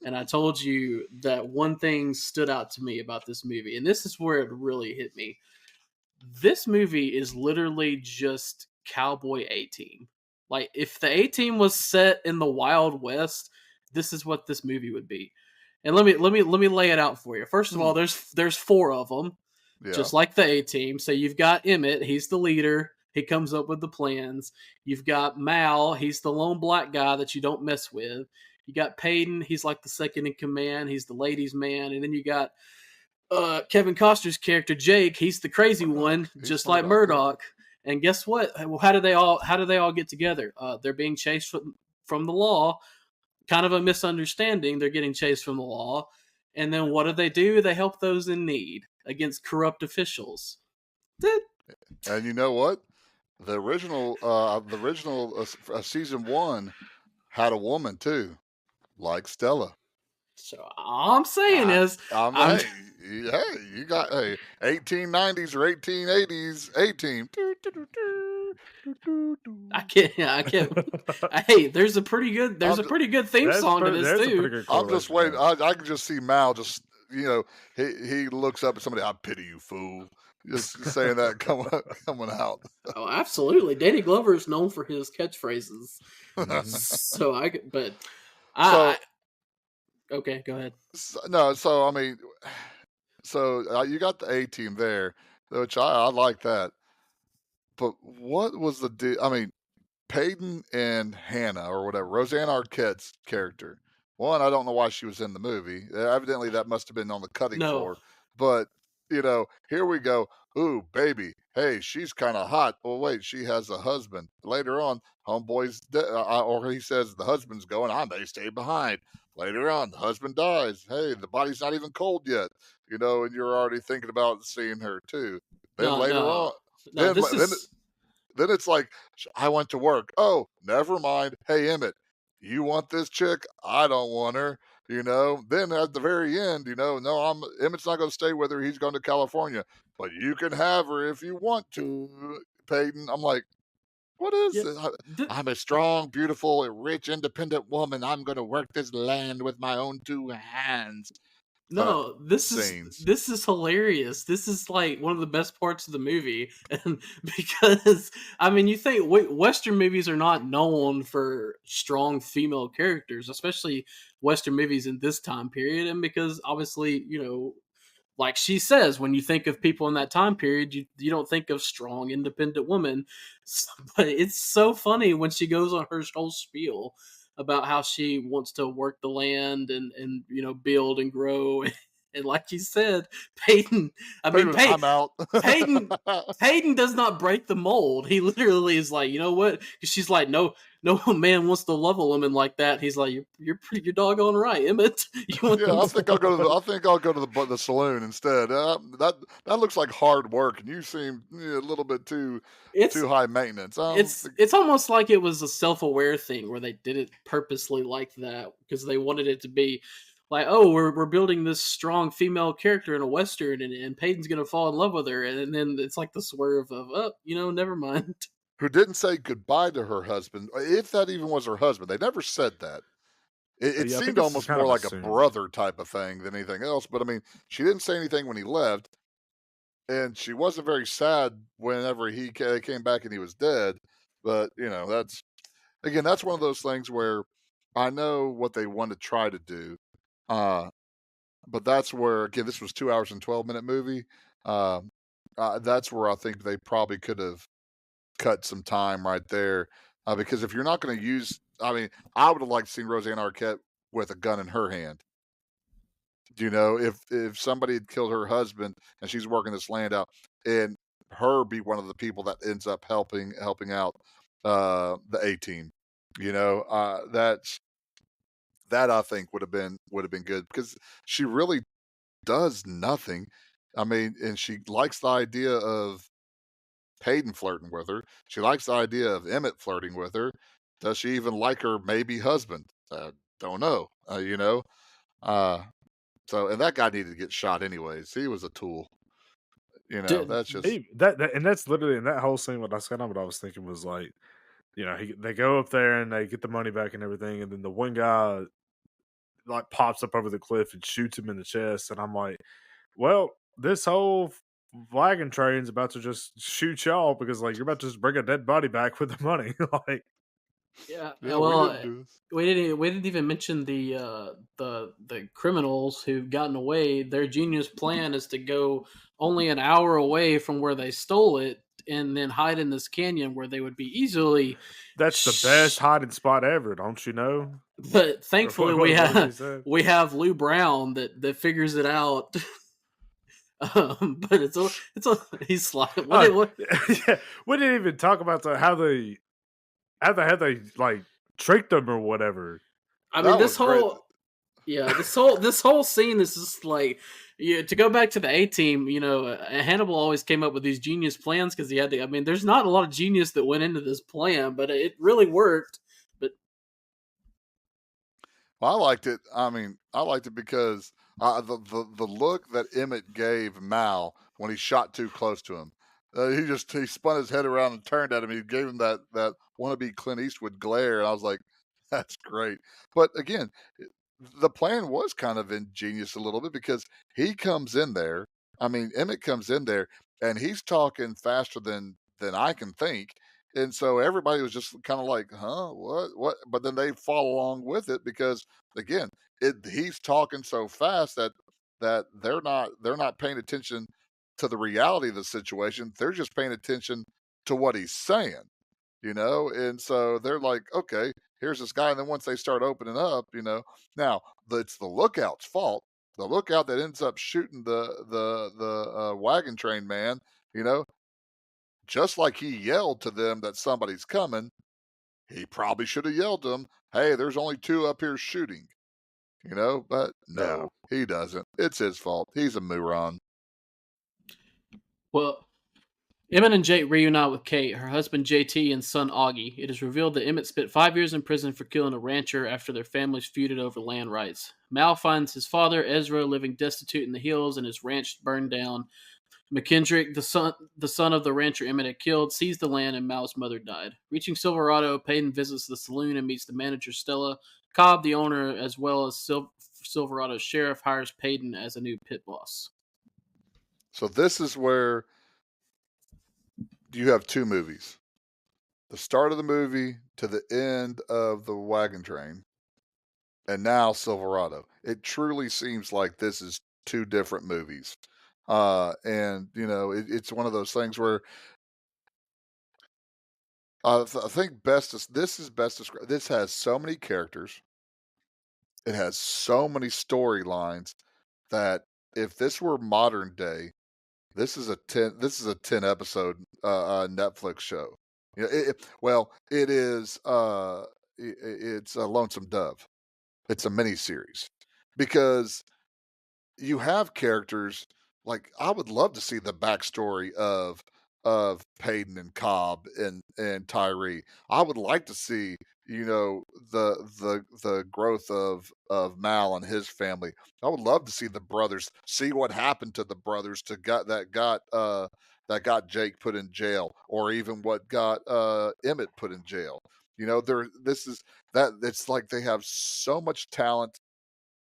and I told you that one thing stood out to me about this movie, and this is where it really hit me. This movie is literally just Cowboy A Team. Like if the A Team was set in the Wild West, this is what this movie would be. And let me lay it out for you. First of all, Hmm. there's four of them, Yeah. just like the A Team. So you've got Emmett, he's the leader. He comes up with the plans. You've got Mal, he's the lone black guy that you don't mess with. You got Payton, he's like the second in command. He's the ladies' man. And then you got Kevin Costner's character Jake. He's the crazy Murdoch. one, He's just like Murdoch. Yeah. Murdoch. And guess what? How do they all get together? They're being chased from the law. kind of a misunderstanding. They're getting chased from the law. And then what do? They help those in need against corrupt officials. And you know what? The original season 1 had a woman too, like Stella. So all I'm saying is, hey, you got 1890s or 1880s 18. I can't. Hey, there's a pretty good theme song to this too. I'm just waiting. I can just see Mal just he looks up at somebody. I pity you, fool. Just saying that coming out. Oh, absolutely. Danny Glover is known for his catchphrases. Okay, go ahead. So I mean, you got the A-team there, which I like that. But what was the deal? I mean, Peyton and Hannah or whatever, Roseanne Arquette's character. One, I don't know why she was in the movie. Evidently, that must have been on the cutting floor. But here we go. Ooh, baby. Hey, she's kind of hot. Well, wait, she has a husband. Later on, homeboy's or he says the husband's going. I may stay behind. Later on, the husband dies. Hey, the body's not even cold yet. And you're already thinking about seeing her too. Then on, then it's like, I went to work. Oh, never mind. Hey, Emmett, you want this chick? I don't want her. Then at the very end, no, Emmett's not going to stay with her. He's going to California, but you can have her if you want to, Peyton. I'm like, what is this? I'm a strong, beautiful, rich, independent woman. I'm going to work this land with my own 2 hands. No, this is hilarious. This is like one of the best parts of the movie, and because you think Western movies are not known for strong female characters, especially Western movies in this time period, and because obviously like she says, when you think of people in that time period, you don't think of strong, independent women. But it's so funny when she goes on her whole spiel about how she wants to work the land and build and grow. And like you said, Peyton I'm out. Peyton does not break the mold. He literally is like, you know what? She's like, no man wants to love a woman like that. He's like, you're doggone right, Emmett. I think I'll go to the saloon instead. That looks like hard work, and you seem a little bit too high maintenance. It's almost like it was a self-aware thing where they did it purposely like that because they wanted it to be like, oh, we're building this strong female character in a Western, and Peyton's gonna fall in love with her, and then it's like the swerve of, never mind. Who didn't say goodbye to her husband, if that even was her husband. They never said that. It seemed almost more like a brother type of thing than anything else. But she didn't say anything when he left, and she wasn't very sad whenever he came back and he was dead. But that's one of those things where I know what they want to try to do. But that's where, again, this was 2 hours and 12-minute movie. That's where I think they probably could have cut some time right there. Because if you're not going to use, I would have liked to see Roseanne Arquette with a gun in her hand. If somebody had killed her husband and she's working this land out, and her be one of the people that ends up helping out the A-team. That I think would have been good because she really does nothing. And she likes the idea of Peyton flirting with her. She likes the idea of Emmett flirting with her. Does she even like her maybe husband? Don't know. So, and that guy needed to get shot anyways. He was a tool. That's just and that's literally in that whole scene. What I was thinking was like, they go up there and they get the money back and everything, and then the one guy like pops up over the cliff and shoots him in the chest, and I'm like, well, this whole wagon train's about to just shoot y'all because like you're about to just bring a dead body back with the money. Like, well, we didn't even mention the criminals who've gotten away. Their genius plan is to go only an hour away from where they stole it and then hide in this canyon where they would be easily. That's the best hiding spot ever, don't you know? But thankfully we have Lou Brown that figures it out. But he's like, what? Yeah, we didn't even talk about how they like tricked them or whatever. I mean, That this was great. whole yeah, this whole scene is just like, yeah. To go back to the A Team, Hannibal always came up with these genius plans because he had to. I mean, there's not a lot of genius that went into this plan, but it really worked. But Well, I liked it. I mean, I liked it because the look that Emmett gave Mal when he shot too close to him, he spun his head around and turned at him. He gave him that wannabe Clint Eastwood glare, and I was like, that's great. But again, the plan was kind of ingenious a little bit because he comes in there. I mean, Emmett comes in there and he's talking faster than I can think. And so everybody was just kind of like, huh, what? But then they follow along with it because again, he's talking so fast that they're not paying attention to the reality of the situation. They're just paying attention to what he's saying, and so they're like, okay, here's this guy. And then once they start opening up, now it's the lookout's fault. The lookout that ends up shooting the wagon train man, you know, just like he yelled to them that somebody's coming, he probably should have yelled to them, hey, there's only two up here shooting, but Yeah. no, he doesn't. It's his fault. He's a moron. well, Emmett and Jake reunite with Kate, her husband JT, and son Augie. It is revealed that Emmett spent 5 years in prison for killing a rancher after their families feuded over land rights. Mal finds his father, Ezra, living destitute in the hills and his ranch burned down. McKendrick, the son of the rancher Emmett had killed, seized the land and Mal's mother died. Reaching Silverado, Payton visits the saloon and meets the manager Stella. Cobb, the owner, as well as Silverado's sheriff, hires Payton as a new pit boss. So this is where you have two movies. The start of the movie to the end of the wagon train, and now Silverado. It truly seems like this is two different movies. And it's one of those things where I think this is best described. This has so many characters. It has so many storylines that if this were modern day, this is a 10 episode Netflix show. Well, it is it's a Lonesome Dove. It's a mini series because you have characters like I would love to see the backstory of Payton and Cobb and Tyree. I would like to see the growth of Mal and his family. I would love to see the brothers, see what happened to the brothers to that got Jake put in jail, or even what got Emmett put in jail. There this is that it's like they have so much talent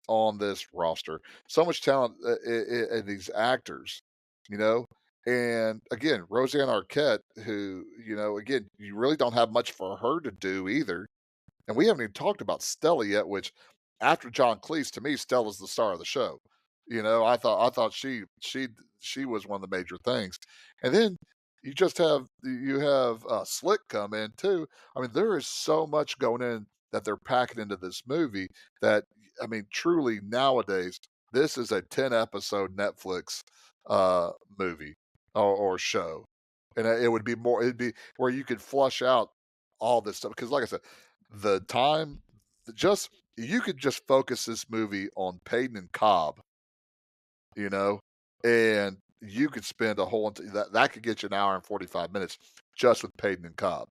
on this roster. So much talent in these actors, you know. And again, Roseanne Arquette, who again, you really don't have much for her to do either. And we haven't even talked about Stella yet, which after John Cleese, to me, Stella's the star of the show. I thought she was one of the major things. And then you have Slick come in too. I mean, there is so much going in that they're packing into this movie that I mean, truly nowadays, this is a 10 episode Netflix movie or show. And it'd be where you could flush out all this stuff. Because like I said, the time just you could just focus this movie on Payton and Cobb, you know, and you could spend that could get you an hour and 45 minutes just with Payton and Cobb.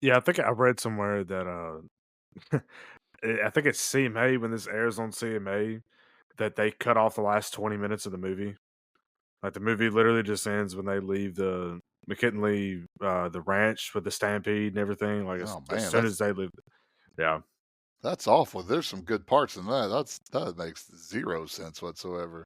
Yeah, I think I read somewhere that I think it's CMA when this airs on CMA that they cut off the last 20 minutes of the movie. Like the movie literally just ends when they leave the McKinley the ranch with the stampede and everything. Like Oh as man, soon as they leave, yeah. that's awful. There's some good parts in that. That makes zero sense whatsoever.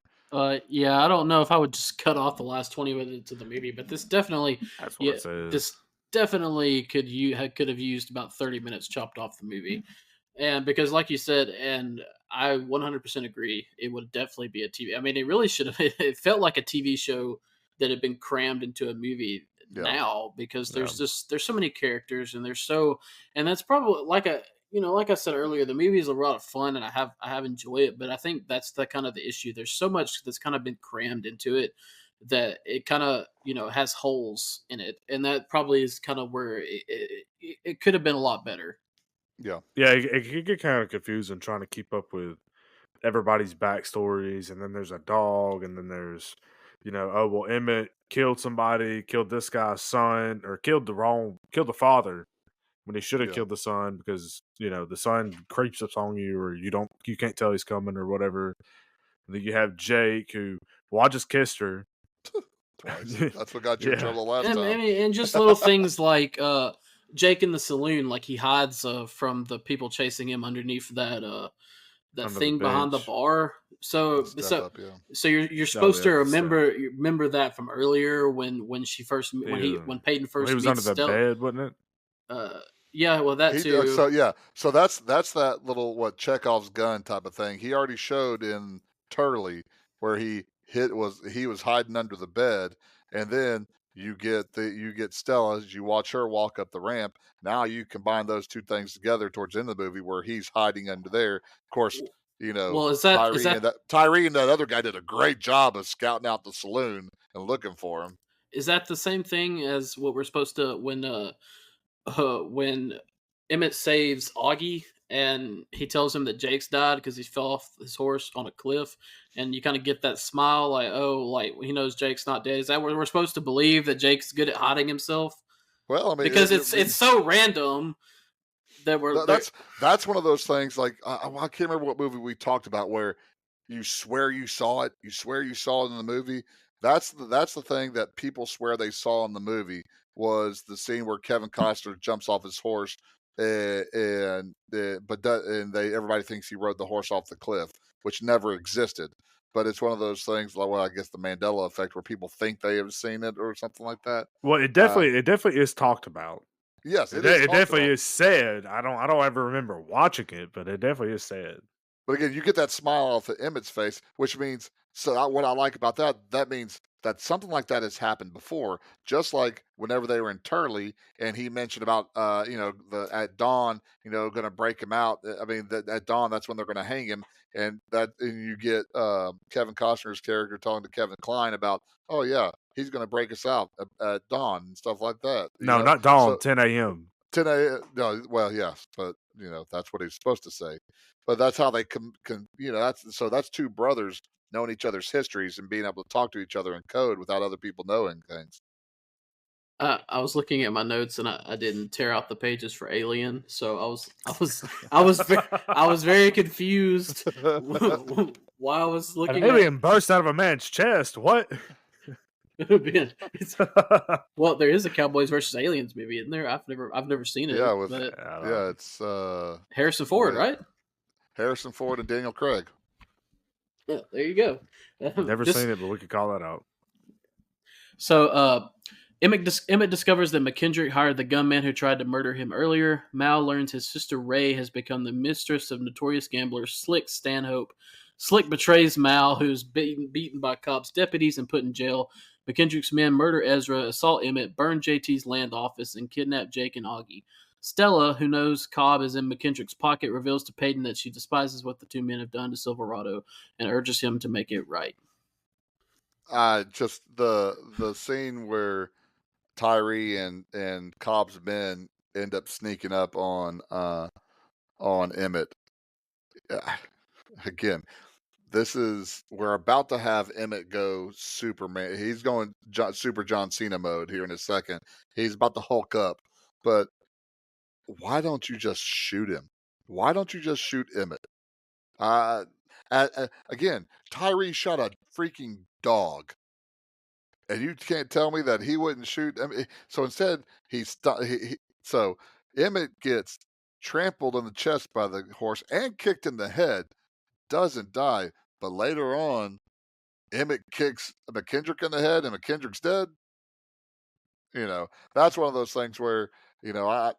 Yeah, I don't know if I would just cut off the last 20 minutes of the movie, but this definitely, That's what yeah, it says. this definitely could have used about 30 minutes chopped off the movie, and because like you said, and I 100% agree, it would definitely be a TV. I mean, it really should have. It felt like a TV show that had been crammed into a movie Yeah, now because Yeah. there's so many characters and and that's probably like I said earlier, the movie is a lot of fun and I have enjoyed it, but I think that's the kind of the issue. There's so much that's kind of been crammed into it that it kind of has holes in it, and that probably is kind of where it could have been a lot better. Yeah, Yeah, it can get kind of confusing trying to keep up with everybody's backstories, and then there's a dog, and then there's, oh well, Emmett killed somebody, killed this guy's son, or killed the father when he should have yeah. killed the son because the son creeps up on you, or you can't tell he's coming or whatever. And then you have Jake, who, well, I just kissed her. Twice. That's what got you in Yeah, trouble the last I time. mean, and just little things like Jake in the saloon, like he hides from the people chasing him underneath that under the thing behind the bench. bar. The So step so up, yeah. so you're Oh supposed yeah, to the step. remember that from earlier when she first Yeah. when Peyton Well, he first was meets under the Stella. bed, wasn't it? Yeah, well that He does. too. So yeah. So that's that little what Chekhov's gun type of thing. He already showed in Turley where he was hiding under the bed, and then you get Stella as you watch her walk up the ramp. Now you combine those two things together towards the end of the movie where he's hiding under there. Of course, Well, Tyree and that other guy did a great job of scouting out the saloon and looking for him. is that the same thing as what we're supposed to when Emmett saves Augie and he tells him that Jake's died because he fell off his horse on a cliff, and you kind of get that smile like, oh, like he knows Jake's not dead. Is that what we're supposed to believe, that Jake's good at hiding himself? Well, I mean, Because it's so random that we're there. That's one of those things. Like I can't remember what movie we talked about where you swear you saw it. You swear you saw it in the movie. That's the thing that people swear they saw in the movie was the scene where Kevin Costner jumps off his horse, and they everybody thinks he rode the horse off the cliff, which never existed. But it's one of those things, like well, I guess the Mandela effect, where people think they have seen it or something like that. Well, Uh, it definitely is talked about. yes, it is It talked definitely about. is said. I don't ever remember watching it, but it definitely is said. But again, you get that smile off of Emmett's face, which means what I like about that means that something like that has happened before. Just like whenever they were in Turley, and he mentioned about the at dawn, going to break him out. I mean, at dawn, that's when they're going to hang him, and you get Kevin Costner's character talking to Kevin Kline about, oh yeah, he's going to break us out at dawn and stuff like that. No, not dawn. So 10 a.m. 10 a.m. No, well, yes, but that's what he's supposed to say. But that's how they that's two brothers knowing each other's histories and being able to talk to each other in code without other people knowing things. I was looking at my notes and I didn't tear out the pages for Alien, so I was very confused while I was An looking alien burst out of a man's chest. What? well, there is a Cowboys versus Aliens movie, isn't there? I've never seen it. Yeah, But it's Harrison Ford, with right? Harrison Ford and Daniel Craig. Yeah, there you go. Never seen it, but we could call that out. So, Emmett discovers that McKendrick hired the gunman who tried to murder him earlier. Mal learns his sister Ray has become the mistress of notorious gambler Slick Stanhope. Slick betrays Mal, who's beaten by cops, deputies, and put in jail. McKendrick's men murder Ezra, assault Emmett, burn JT's land office, and kidnap Jake and Augie. Stella, who knows Cobb is in McKendrick's pocket, reveals to Peyton that she despises what the two men have done to Silverado and urges him to make it right. Just the scene where Tyree and Cobb's men end up sneaking up on Emmett. Again, we're about to have Emmett go Superman. He's going Super John Cena mode here in a second. He's about to Hulk up, but why don't you just shoot him? Why don't you just shoot Emmett? Uh, Again, Tyree shot a freaking dog, and you can't tell me that he wouldn't shoot. I mean, so instead, so Emmett gets trampled in the chest by the horse and kicked in the head. Doesn't die, but later on, Emmett kicks McKendrick in the head, and McKendrick's dead. That's one of those things where I'm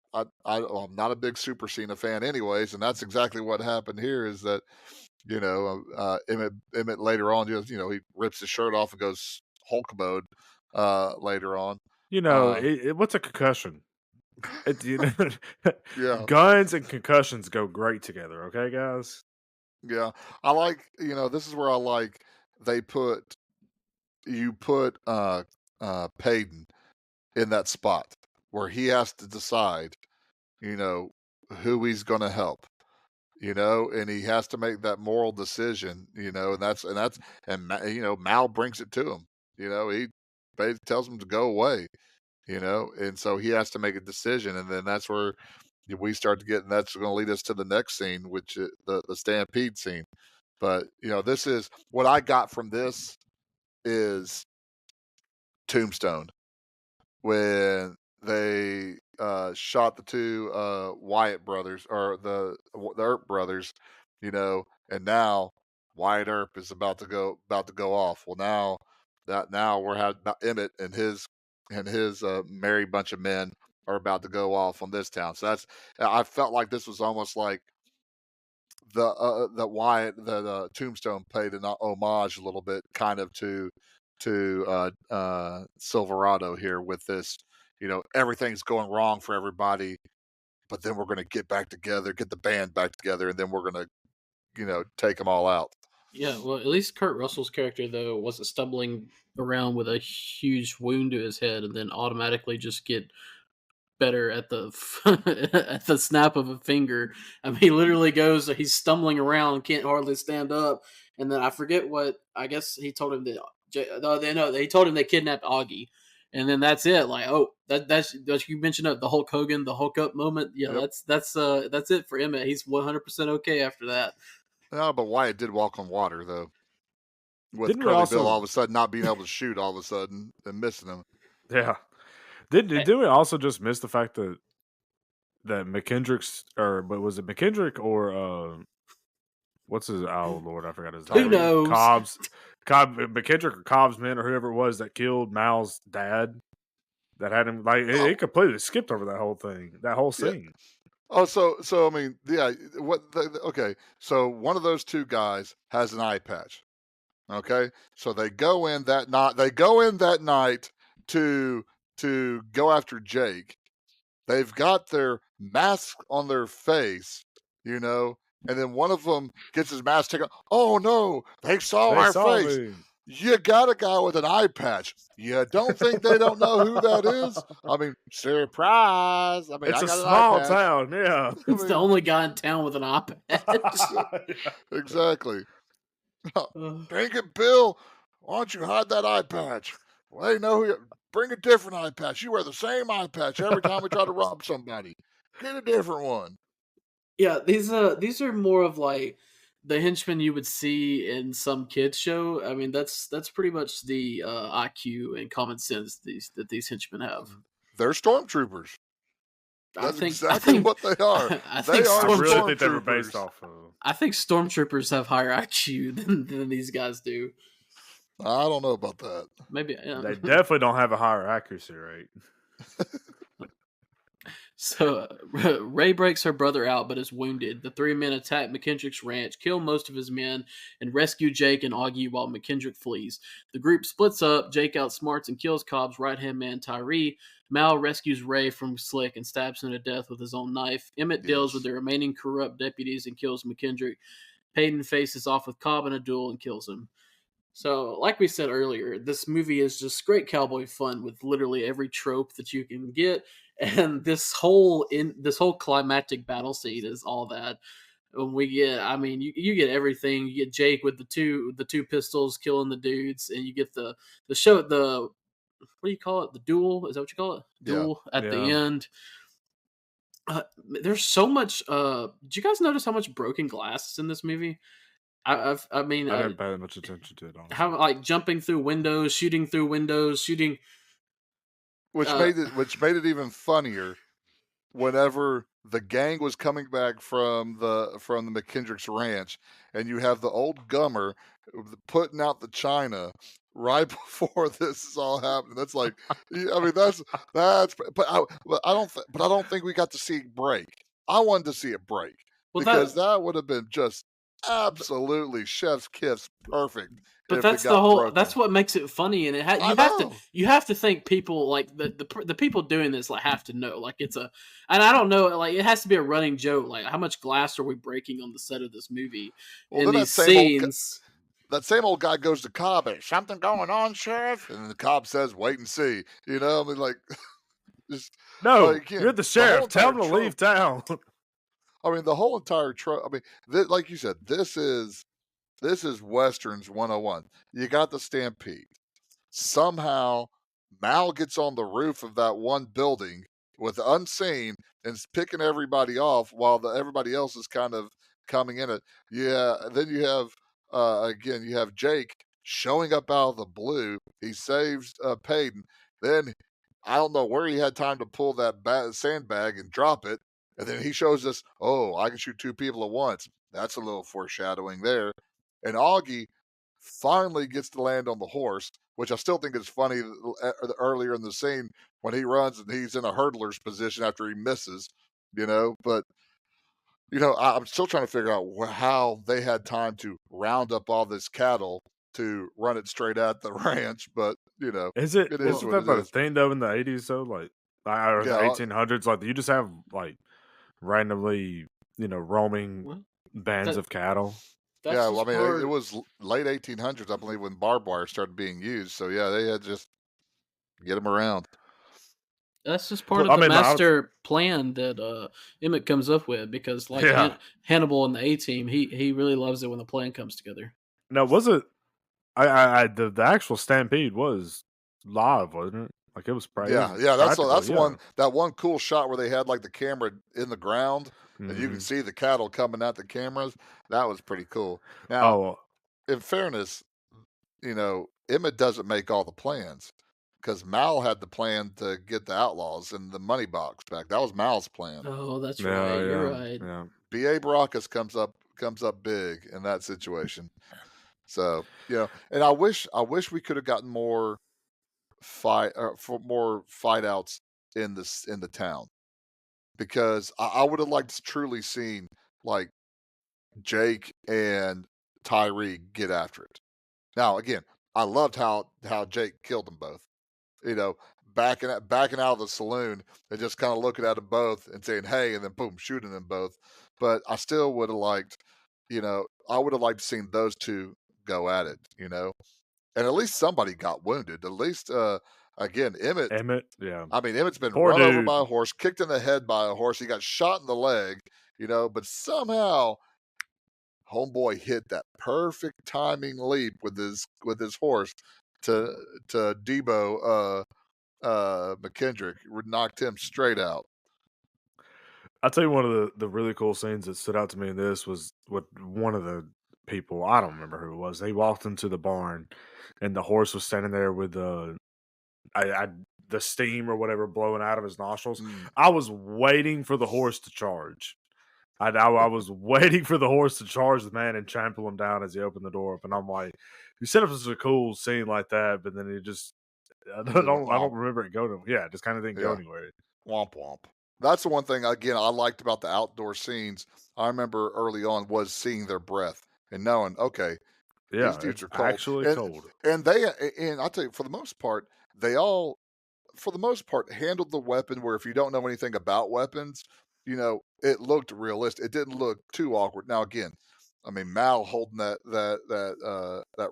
not a big Super Cena fan, anyways, and that's exactly what happened here. Is that Emmett later on just he rips his shirt off and goes Hulk mode later on. Uh, What's a concussion? yeah, Guns and concussions go great together. Okay, guys. yeah. I like this is where I like they put Peyton in that spot where he has to decide, you know, who he's going to help. And he has to make that moral decision. And Mal brings it to him. He basically tells him to go away. And so he has to make a decision, and then that's where we start to get, and that's going to lead us to the next scene, which is the stampede scene. But this is what I got from this is Tombstone when they shot the two Wyatt brothers or the Earp brothers, and now Wyatt Earp is about to go off. Well, now we're having Emmett and his merry bunch of men are about to go off on this town. So I felt like this was almost like the Tombstone paid an homage a little bit, kind of to Silverado here with this. Everything's going wrong for everybody, but then we're going to get back together, get the band back together, and then we're going to take them all out. Yeah, well, at least Kurt Russell's character though wasn't stumbling around with a huge wound to his head and then automatically just get better at the at the snap of a finger. I mean, he literally goes, he's stumbling around, can't hardly stand up, and then I forget what. I guess he told him that he told him they kidnapped Augie, and then that's it. Like, oh, that's you mentioned the Hulk Hogan, the Hulk up moment. Yeah, Yep. that's it for Emmett. He's 100% okay after that. No, but Wyatt did walk on water though. With Didn't we Curly also- Bill all of a sudden not being able to shoot all of a sudden and missing him. Yeah. Did we also just miss the fact that McKendrick's, but was it McKendrick or what's his, oh Lord, I forgot his name. Who knows? McKendrick or Cobb's men or whoever it was that killed Mal's dad, that had him he completely skipped over that whole thing, that whole scene. Oh, so I mean, yeah. Okay, so one of those two guys has an eye patch. Okay, so they go in that night. They go in that night to go after Jake. They've got their mask on their face, and then one of them gets his mask taken. Oh no, they saw our face. Me. You got a guy with an eye patch. You don't think they don't know who that is? I mean, surprise. I mean, It's I a got an eye small patch. town, yeah. It's the only guy in town with an eye patch. Exactly. Dang it, Bill. Why don't you hide that eye patch? Well, they know who you... Bring a different eye patch. You wear the same eye patch every time we try to rob somebody. Get a different one. Yeah, these are more of like the henchmen you would see in some kids show. I mean, that's pretty much the IQ and common sense that these henchmen have. They're stormtroopers. That's I exactly think what they are. They are I really think they were stormtroopers. based off of. I think stormtroopers have higher IQ than these guys do. I don't know about that. Maybe They definitely don't have a higher accuracy rate. So Ray breaks her brother out, but is wounded. The three men attack McKendrick's ranch, kill most of his men, and rescue Jake and Augie while McKendrick flees. The group splits up. Jake outsmarts and kills Cobb's right-hand man, Tyree. Mal rescues Ray from Slick and stabs him to death with his own knife. Emmett deals with the remaining corrupt deputies and kills McKendrick. Payton faces off with Cobb in a duel and kills him. So, like we said earlier, this movie is just great cowboy fun with literally every trope that you can get, and this whole climactic battle scene is all that. When we get, I mean, you get everything. You get Jake with the two pistols killing the dudes, and you get the what do you call it? The duel? Is that what you call it? Duel at the end. There's so much. Did you guys notice how much broken glass is in this movie? I didn't pay that much attention to it. Honestly. How like jumping through windows, shooting through windows, shooting, which made it even funnier whenever the gang was coming back from the McKendrick's ranch, and you have the old gummer putting out the china right before this is all happening. That's like, I mean, that's. But I don't think we got to see it break. I wanted to see it break because that would have been just absolutely chef's kiss perfect. But that's the whole. Broken. That's what makes it funny, and you have to think people like the people doing this like have to know like it's a, and I don't know like it has to be a running joke like how much glass are we breaking on the set of this movie in these scenes. That same old guy goes to Cobb. Is something going on, Sheriff? And the Cobb says, "Wait and see." I mean, like, just no, you're the sheriff. Tell him to leave town. I mean, the whole entire I mean, like you said, this is westerns 101. You got the stampede. Somehow, Mal gets on the roof of that one building with unseen and is picking everybody off while everybody else is kind of coming in it. Yeah, and then you have again you have Jake showing up out of the blue. He saves Payton. Then I don't know where he had time to pull that sandbag and drop it. And then he shows us, oh, I can shoot two people at once. That's a little foreshadowing there. And Augie finally gets to land on the horse, which I still think is funny earlier in the scene when he runs and he's in a hurdler's position after he misses, But, I'm still trying to figure out how they had time to round up all this cattle to run it straight at the ranch, but, Is it it is Well, isn't what that it the is. thing though in the 80s though, like or the Yeah, 1800s? Like you just have like randomly, roaming well, bands that of cattle. that's yeah. Well, I just mean, it part. was late 1800s, I believe, when barbed wire started being used. So yeah, they had just get them around. That's just part Well, of I the mean, I was, master plan that Emmett comes up with because, like yeah. Hannibal and the A Team, he really loves it when the plan comes together. No, was it? The actual stampede was live, wasn't it? Like it was it Yeah, was yeah, practical. that's the Yeah. one that one cool shot where they had like the camera in the ground and you can Hmm. see the cattle coming at the cameras. That was pretty cool. Now, Oh, in fairness, Emmett doesn't make all the plans because Mal had the plan to get the outlaws and the money box back. That was Mal's plan. Oh, that's right. yeah, You're yeah, right. yeah. B.A. Baracus comes up big in that situation. So, and I wish we could have gotten more fight outs in the town because I would have liked to truly seen like Jake and Tyree get after it. Now, again, I loved how Jake killed them both. You know, backing out of the saloon and just kind of looking at them both and saying, "Hey," and then boom, shooting them both. But I still would have I would have liked to seen those two go at it. And at least somebody got wounded. At least, again, Emmett. Emmett, yeah. I mean, Emmett's been Poor run over dude. by a horse, kicked in the head by a horse. He got shot in the leg. But somehow homeboy hit that perfect timing leap with his horse to Debo McKendrick, knocked him straight out. I'll tell you one of the really cool scenes that stood out to me in this was what one of the people, I don't remember who it was. They walked into the barn and the horse was standing there with I the steam or whatever blowing out of his nostrils. Mm. I was waiting for the horse to charge. I was waiting for the horse to charge the man and trample him down as he opened the door up, and I'm like, you set up such a cool scene like that, but then it just I It don't just went I womp. don't remember it going. Yeah, it just kind of didn't go Yeah, anywhere. womp womp. That's the one thing again I liked about the outdoor scenes. I remember early on was seeing their breath and knowing, okay, these Yeah, dudes it's are cold, actually and cold. I tell you, for the most part, they all for the most part, handled the weapon where if you don't know anything about weapons, it looked realistic. It didn't look too awkward. Now, again, I mean, Mal holding that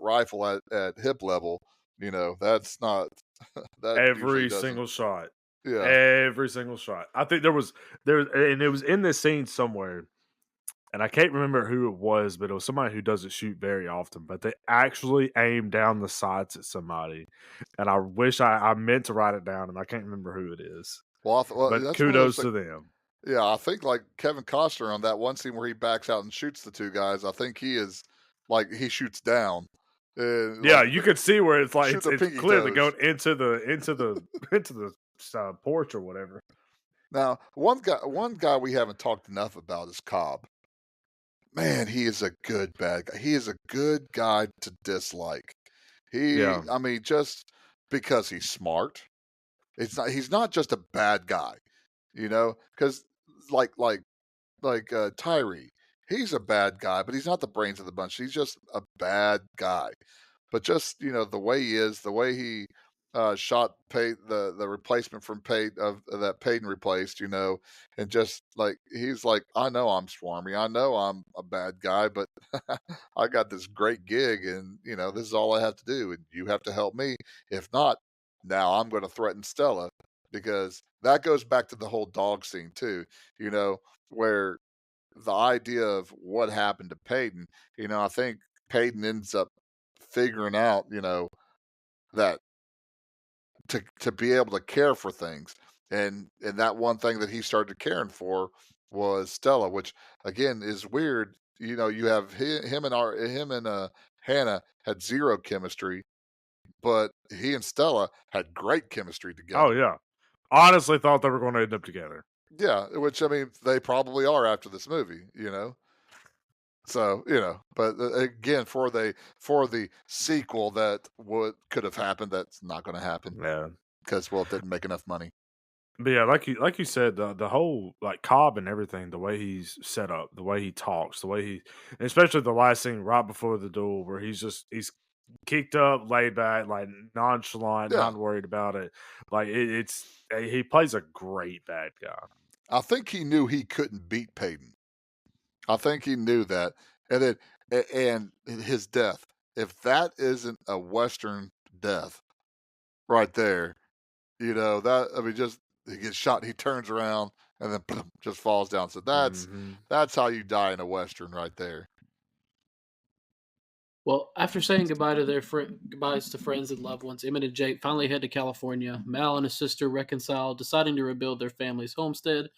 rifle at hip level, that's not that usually Every doesn't. single shot. Yeah. Every single shot. I think there and it was in this scene somewhere, and I can't remember who it was, but it was somebody who doesn't shoot very often. But they actually aimed down the sights at somebody, and I wish I meant to write it down, and I can't remember who it is. Well, But that's one of those kudos things. to them. Yeah, I think like Kevin Costner on that one scene where he backs out and shoots the two guys. I think he is like he shoots down, Yeah, like you could see where it's like shoot their it's pinky clearly toes. going into the porch or whatever. Now, one guy we haven't talked enough about is Cobb. Man, he is a good bad guy. He is a good guy to dislike. Yeah, I mean, just because he's smart. He's not just a bad guy, because like like Tyree, he's a bad guy, but he's not the brains of the bunch. He's just a bad guy. But just the way he is, the way he shot the replacement from that Payton replaced, and just like he's like, I know I'm swarmy, I know I'm a bad guy, but I got this great gig, and this is all I have to do, and you have to help me. If not, now I'm going to threaten Stella because that goes back to the whole dog scene too, where the idea of what happened to Peyton, I think Peyton ends up figuring out, that to be able to care for things, and that one thing that he started caring for was Stella, which again is weird. You have him and Hannah had zero chemistry, but he and Stella had great chemistry Oh together. yeah, honestly thought they were going to end up together. Yeah, which I mean they probably are after this movie, So but again, for the sequel that would could have happened, that's not going to happen Yeah. because it didn't make enough money. But yeah, like you said, the whole like Cobb and everything, the way he's set up, the way he talks, the way he, especially the last scene right before the duel, where he's kicked up, laid back, like nonchalant, Yeah, not worried about it. Like he plays a great bad guy. I think he knew he couldn't beat Peyton. I think he knew that, and then and his death. If that isn't a Western death right there, that I mean, just he gets shot, he turns around, and then boom, just falls down. So Hmm. that's how you die in a Western right there. Well, after saying goodbye to goodbyes to friends and loved ones, Emmett and Jake finally head to California. Mal and his sister reconcile, deciding to rebuild their family's homestead.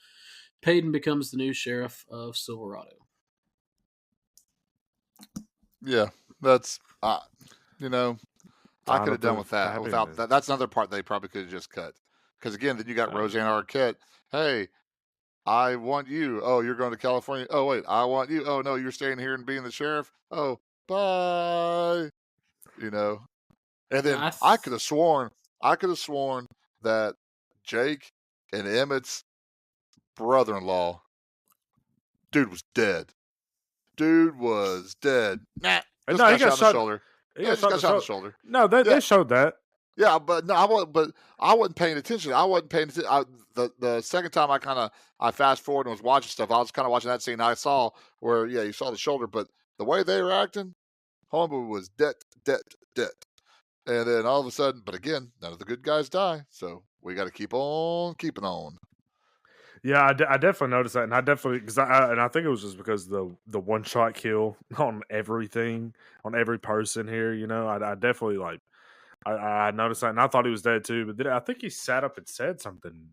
Peyton becomes the new sheriff of Silverado. Yeah, that's you know I could Final have done with the that happy without ending. that. That's another part they probably could have just cut. Because again, then you got Yeah. Roseanne Arquette. Hey, I want you. Oh, you're going to California. Oh, wait, I want you. Oh, no, you're staying here and being the sheriff. Oh, bye. You know. And then I I could have sworn that Jake and Emmett's brother-in-law, dude was dead. Dude was dead. Nah, And just no, he got got shot in the shot. shoulder. He Yeah, got just shot in got the shot in the shoulder. shoulder. No, they Yeah, showed that. yeah, but no, I wasn't paying attention. I wasn't paying attention. The second time I fast forward and was watching stuff, I was kind of watching that scene. I saw where you saw the shoulder, but the way they were acting, homeboy was dead, dead, dead. And then all of a sudden, but again, none of the good guys die, so we got to keep on keeping on. Yeah, I definitely noticed that, and I definitely because I think it was just because the one shot kill on everything on every person here. I definitely like I noticed that, and I thought he was dead too. But then I think he sat up and said something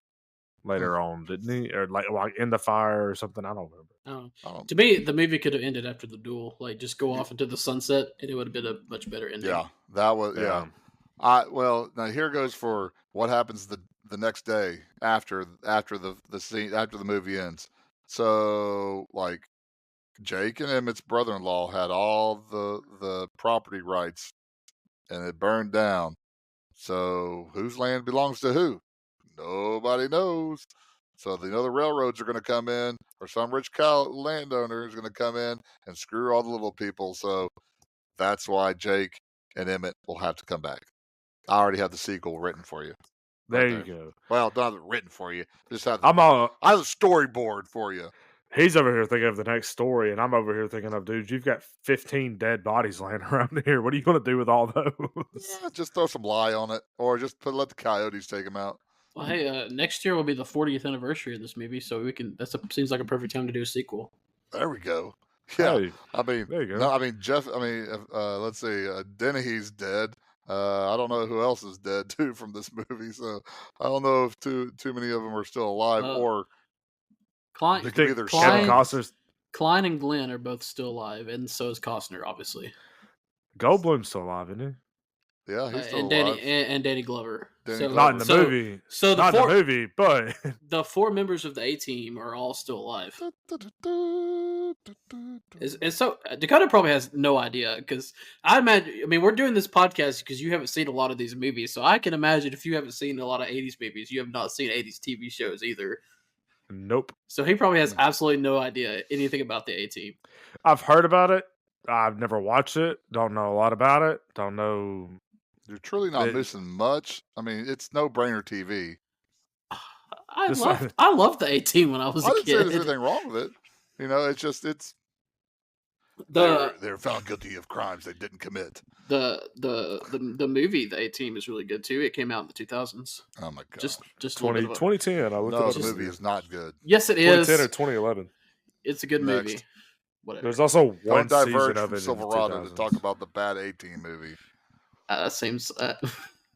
Hmm, later on, didn't he? Or like in the fire or something. I don't remember. um, To me, the movie could have ended after the duel. Like, just go off into the sunset, and it would have been a much better ending. yeah, that was yeah. Yeah, Well, now here goes for what happens the next day after the scene after the movie ends. So like Jake and Emmett's brother-in-law had all the property rights and it burned down. So whose land belongs to who? Nobody knows. So the railroads are going to come in, or some rich cow landowner is going to come in and screw all the little people. So that's why Jake and Emmett will have to come back. I already have the sequel written for you, right there you there. go. Well, not written for you. Just have I'm all. I have the storyboard for you. He's over here thinking of the next story, and I'm over here thinking of, dude, you've got 15 dead bodies laying around here. What are you going to do with all those? Yeah, just throw some lie on it, or just let the coyotes take them out. Well, hey, next year will be the 40th anniversary of this movie, so seems like a perfect time to do a sequel. There we go. Yeah, Hey, I mean, there you no, go. I mean Jeff. I mean, let's see, Dennehy's dead. I don't know who else is dead too from this movie, so I don't know if too many of them are still alive, Uh, or Klein, they You could be think their Kevin Klein, sons. Costner's Klein and Glenn are both still alive, and so is Costner, obviously, Goldblum's still alive, isn't he? Yeah, he's still and Danny alive. and Danny Glover. Danny Not in Glover. the movie. So Not in the movie, but the four members of the A Team are all still alive. And so Dakota probably has no idea because I imagine. I mean, we're doing this podcast because you haven't seen a lot of these movies, so I can imagine if you haven't seen a lot of '80s movies, you have not seen '80s TV shows either. nope. So he probably has absolutely no idea anything about the A Team. I've heard about it. I've never watched it. Don't know a lot about it. Don't know. You're truly not missing much. I mean, it's no brainer TV. I loved the A Team when I was I a didn't say there's kid. anything wrong with it. It's The they're found guilty of crimes they didn't commit. the movie The A Team is really good too. It came out in the 2000s. Oh my god! Just a little bit of a, 2010. I looked No, it the up. movie is not good. yes, it 2010 or is. 2011. It's a good movie. Next. Whatever. There's also one Don't season diverge of from it in the Silverado to talk 2000s. about the bad A-Team movie. That seems.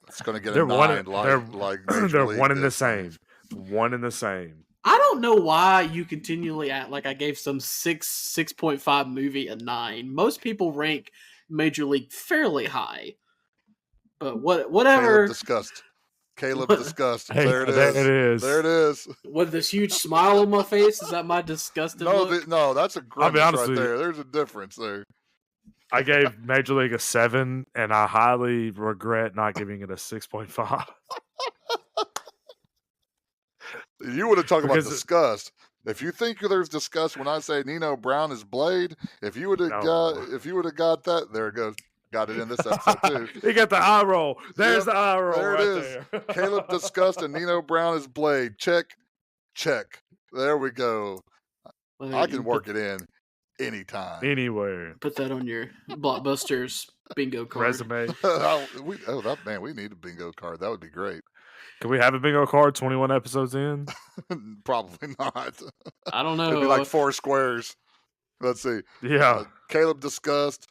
It's going to get a They're one. 9 like Major They're League one in the did, man. same. One in the same. I don't know why you continually act like I gave some 6.5 movie a 9. Most people rank Major League fairly high, but whatever. Caleb What- disgust. Hey, There it there is. it is. There it is. With this huge smile on my face, is that my disgusted look? No, that's a I'll be grimace honest right with you. there. There's a difference there. I gave Major League a 7, and I highly regret not giving it a 6.5. You would have talked about Because- disgust. If you think there's disgust when I say Nino Brown is Blade, if you would have got that, there it goes. Got it in this episode too. You got the eye roll. There's Yep, the eye roll there it right is. there. Caleb disgust and Nino Brown is Blade. Check. There we go. Well, I you can work it in anytime. Anywhere. Put that on your Blockbusters bingo card. Resume. We need a bingo card. That would be great. Can we have a bingo card 21 episodes in? Probably not. I don't know. It'd be like 4 squares. Let's see. Yeah. Caleb disgust,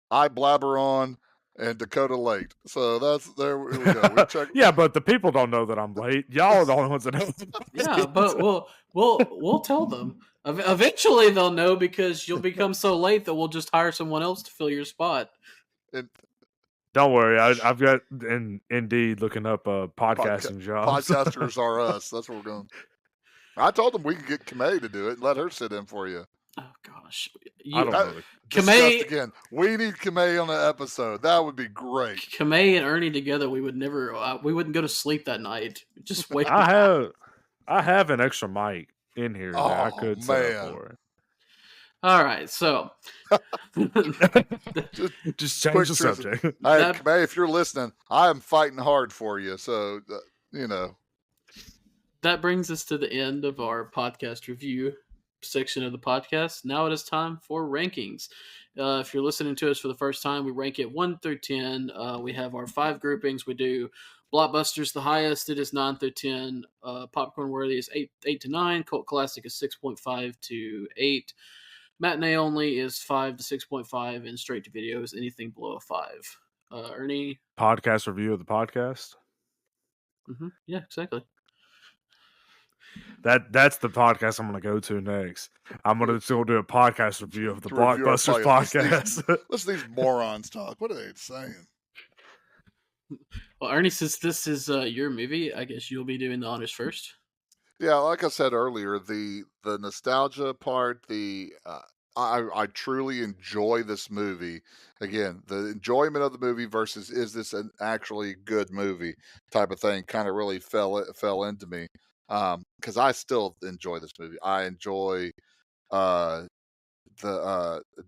I blabber on, and Dakota late. So there we go. We check. Yeah, but the people don't know that I'm late. Y'all are the only ones that know. Yeah, but we'll tell them. Eventually they'll know because you'll become so late that we'll just hire someone else to fill your spot. And Don't worry. I've got Indeed looking up podcasting jobs. podcasters are us. That's what we're going. I told them we could get Kamei to do it and let her sit in for you. Oh gosh, I don't know. Discussed again. We need Kamei on an episode. That would be great. Kamei and Ernie together, we would never. We wouldn't go to sleep that night. Just wait. I have an extra mic in here that I Oh, could set up man. for it. All right, so Just Quick change the transition. subject. Hey, That- Kamei, if you're listening, I am fighting hard for you. So, you know. that brings us to the end of our podcast review section of the podcast. Now it is time for rankings. If you're listening to us for the first time, we rank it 1 through 10. We have our 5 groupings. We do Blockbusters the highest. It is 9 through 10. Popcorn worthy is 8 to 9. Cult classic is 6.5 to 8. Matinee only is 5 to 6.5, and straight to video is anything below a 5. Ernie? Podcast review of the podcast. Yeah, exactly. That's the podcast I'm going to go to next. I'm going to still do a podcast review of the To review our Blockbusters podcast. podcast. Listen to these morons talk. What are they saying? Well, Ernie, since this is your movie, I guess you'll be doing the honors first. Yeah, like I said earlier, the nostalgia part, I truly enjoy this movie. Again, the enjoyment of the movie versus is this an actually good movie type of thing kind of really fell into me. Because I still enjoy this movie. I enjoy the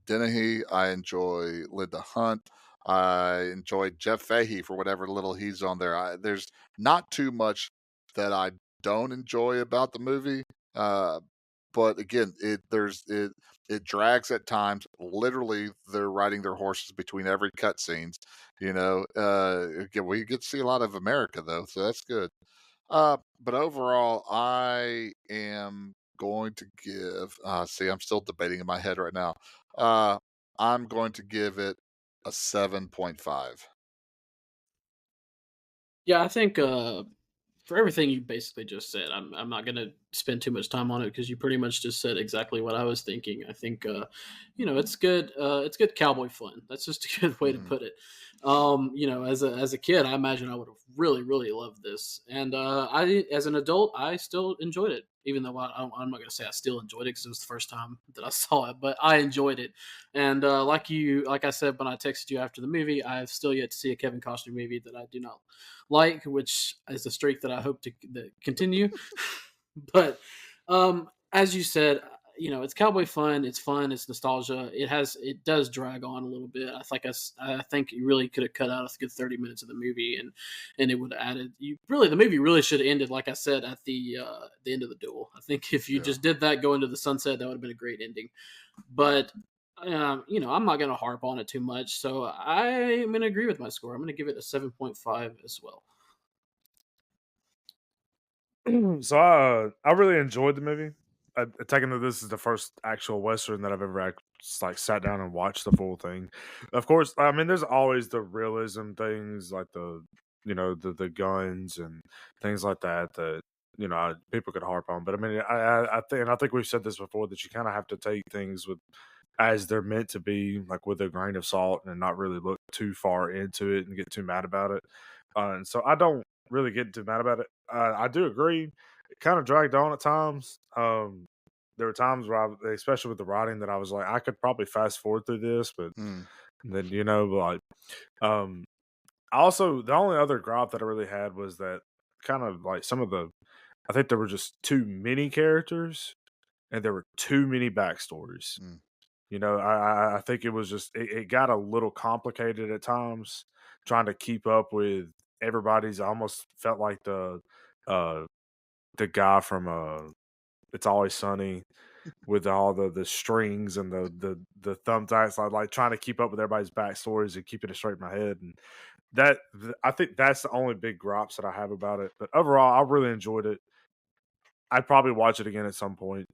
Dennehy. I enjoy Linda Hunt. I enjoy Jeff Fahey for whatever little he's on there. There's not too much that I don't enjoy about the movie. But again, it drags at times. Literally, they're riding their horses between every cutscenes. Again, we get to see a lot of America though, so that's good. But overall, I am going to give. See, I'm still debating in my head right now. I'm going to give it a 7.5. Yeah, I think for everything you basically just said, I'm not going to spend too much time on it because you pretty much just said exactly what I was thinking. I think it's good. It's good cowboy fun. That's just a good way to put it. As a kid, I imagine I would have really, really loved this, and as an adult, I still enjoyed it. Even though I'm not going to say I still enjoyed it because it was the first time that I saw it, but I enjoyed it. And like I said when I texted you after the movie, I've still yet to see a Kevin Costner movie that I do not like, which is a streak that I hope to continue. But as you said, it's cowboy fun. It's fun. It's nostalgia. It does drag on a little bit. I think you really could have cut out a good 30 minutes of the movie, and it would have added. The movie really should have ended, like I said, at the end of the duel. I think if you just did that, go into the sunset, that would have been a great ending. But I'm not going to harp on it too much. So I'm going to agree with my score. I'm going to give it a 7.5 as well. So I really enjoyed the movie. taking that this is the first actual Western that I've ever like sat down and watched the full thing. Of course, I mean, there's always the realism things like the guns and things like that that people could harp on. But I mean, I think we've said this before that you kind of have to take things with as they're meant to be, like with a grain of salt, and not really look too far into it and get too mad about it. And so I don't really get too mad about it. I do agree. It kind of dragged on at times. There were times where, especially with the writing, that I was like, I could probably fast forward through this, but Mm, then like, um, also the only other gripe that I really had was that kind of like some of the, I think there were just too many characters and there were too many backstories. mm. I think it was just it got a little complicated at times trying to keep up with everybody's. I almost felt like uh the guy from It's Always Sunny with all the strings and the thumbtacks, like trying to keep up with everybody's backstories and keeping it straight in my head. And I think that's the only big gripes that I have about it. But overall, I really enjoyed it. I'd probably watch it again at some point,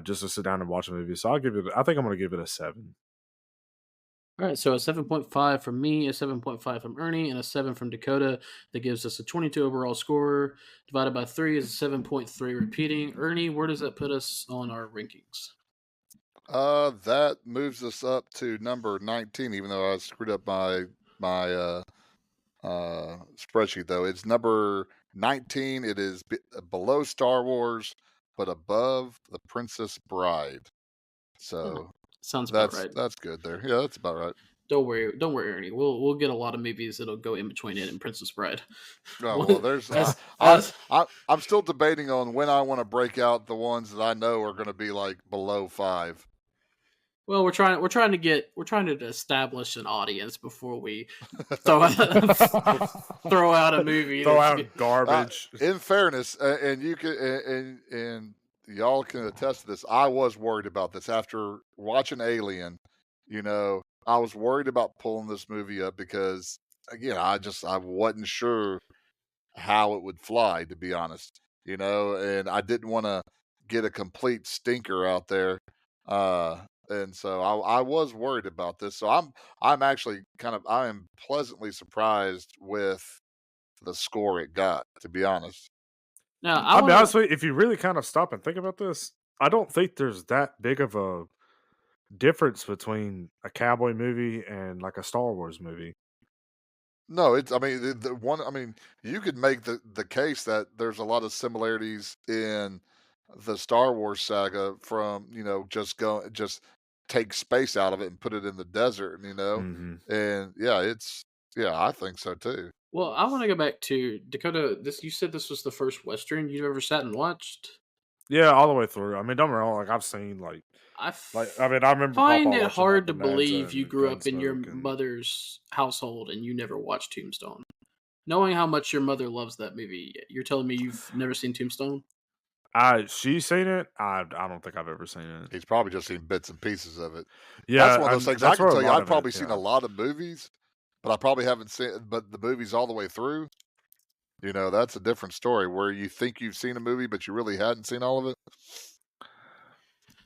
just to sit down and watch a movie. So I think I'm going to give it a 7. All right, so a 7.5 from me, a 7.5 from Ernie, and a 7 from Dakota. That gives us a 22 overall score. Divided by 3 is a 7.3 repeating. Ernie, where does that put us on our rankings? That moves us up to number 19, even though I screwed up my spreadsheet. Though it's number 19. It is below Star Wars, but above The Princess Bride. Oh, So sounds about that's right. that's good there. Yeah, that's about right. Don't worry, Ernie. We'll get a lot of movies that'll go in between it and Princess Bride. Oh well, there's As I'm still debating on when I want to break out the ones that I know are going to be like below 5. well, we're trying to establish an audience before we throw out throw out a movie Throw that's out garbage. In fairness, and you can and y'all can attest to this. I was worried about this after watching Alien. I was worried about pulling this movie up because again, I wasn't sure how it would fly, to be honest. And I didn't want to get a complete stinker out there. And so I was worried about this. So I'm actually I am pleasantly surprised with the score it got, to be honest. now I I'll be want honest to. with you, if you really kind of stop and think about this, I don't think there's that big of a difference between a cowboy movie and like a Star Wars movie. No, it's I mean the one I mean you could make the case that there's a lot of similarities in the Star Wars saga from, just take space out of it and put it in the desert, Hmm. and yeah, yeah, I think so too. Well, I want to go back to Dakota. This you said this was the first Western you've ever sat and watched. Yeah, all the way through. I mean, don't get me wrong. Like I've seen I mean, I remember Papa find it watching like hard to Bonanza believe you and grew up in your Gunsmoke, and mother's household and you never watched Tombstone. Knowing how much your mother loves that movie, you're telling me you've never seen Tombstone? she's seen it. I don't think I've ever seen it. He's probably just seen bits and pieces of it. That's Yeah, one of those and things I that's can where a tell you lot I've of it. probably seen a Yeah, lot of movies, but I probably haven't seen but the movies all the way through. That's a different story where you think you've seen a movie, but you really hadn't seen all of it.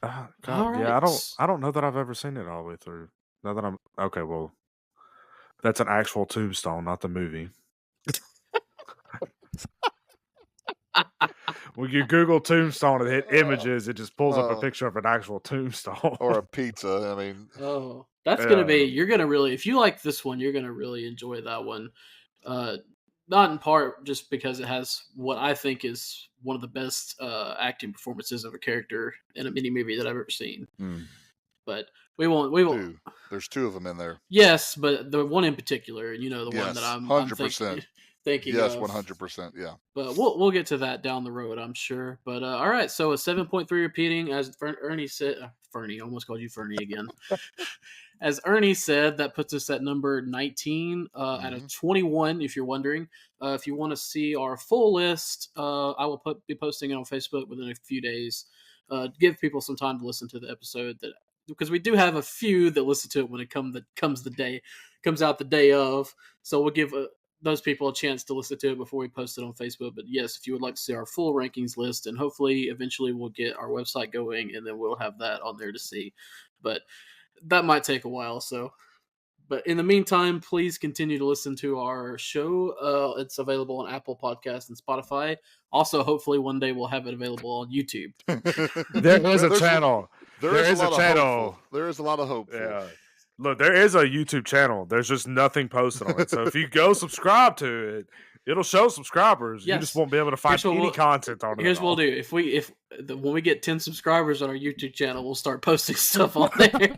God, All yeah. right. I don't know that I've ever seen it all the way through. Now that I'm okay, well, that's an actual Tombstone, not the movie. When you Google Tombstone and hit Uh, images, it just pulls up a uh, picture of an actual tombstone. or a pizza. I mean, Oh, that's gonna be. Yeah. You're gonna really, if you like this one, you're gonna really enjoy that one. Uh, Not in part just because it has what I think is one of the best acting performances of a character in a mini movie that I've ever seen. mm, But we won't. We won't. two. There's two of them in there. Yes, but the one in particular, the one that Yes, I'm 100%. thinking Yes, of. 100%. Yeah. But we'll get to that down the road, I'm sure. But all right, so a 7.3 repeating, as Ernie said. Fernie, I almost called you Fernie again. As Ernie said, that puts us at number 19 out of Hmm. 21. If you're wondering, if you want to see our full list, I will be posting it on Facebook within a few days. Give people some time to listen to the episode because we do have a few that listen to it when it comes out the day of. So we'll give those people a chance to listen to it before we post it on Facebook. But yes, if you would like to see our full rankings list, and hopefully eventually we'll get our website going, and then we'll have that on there to see. But that might take a while. So, but in the meantime, please continue to listen to our show. It's available on Apple Podcasts and Spotify. Also, hopefully one day we'll have it available on YouTube. There is a channel. There is a channel. There is a lot of hope. Yeah. Look, there is a YouTube channel. There's just nothing posted on it. So if you go subscribe to it, it'll show subscribers. Yes. You just won't be able to find any content on it. Here's what we'll do: when we get 10 subscribers on our YouTube channel, we'll start posting stuff on there.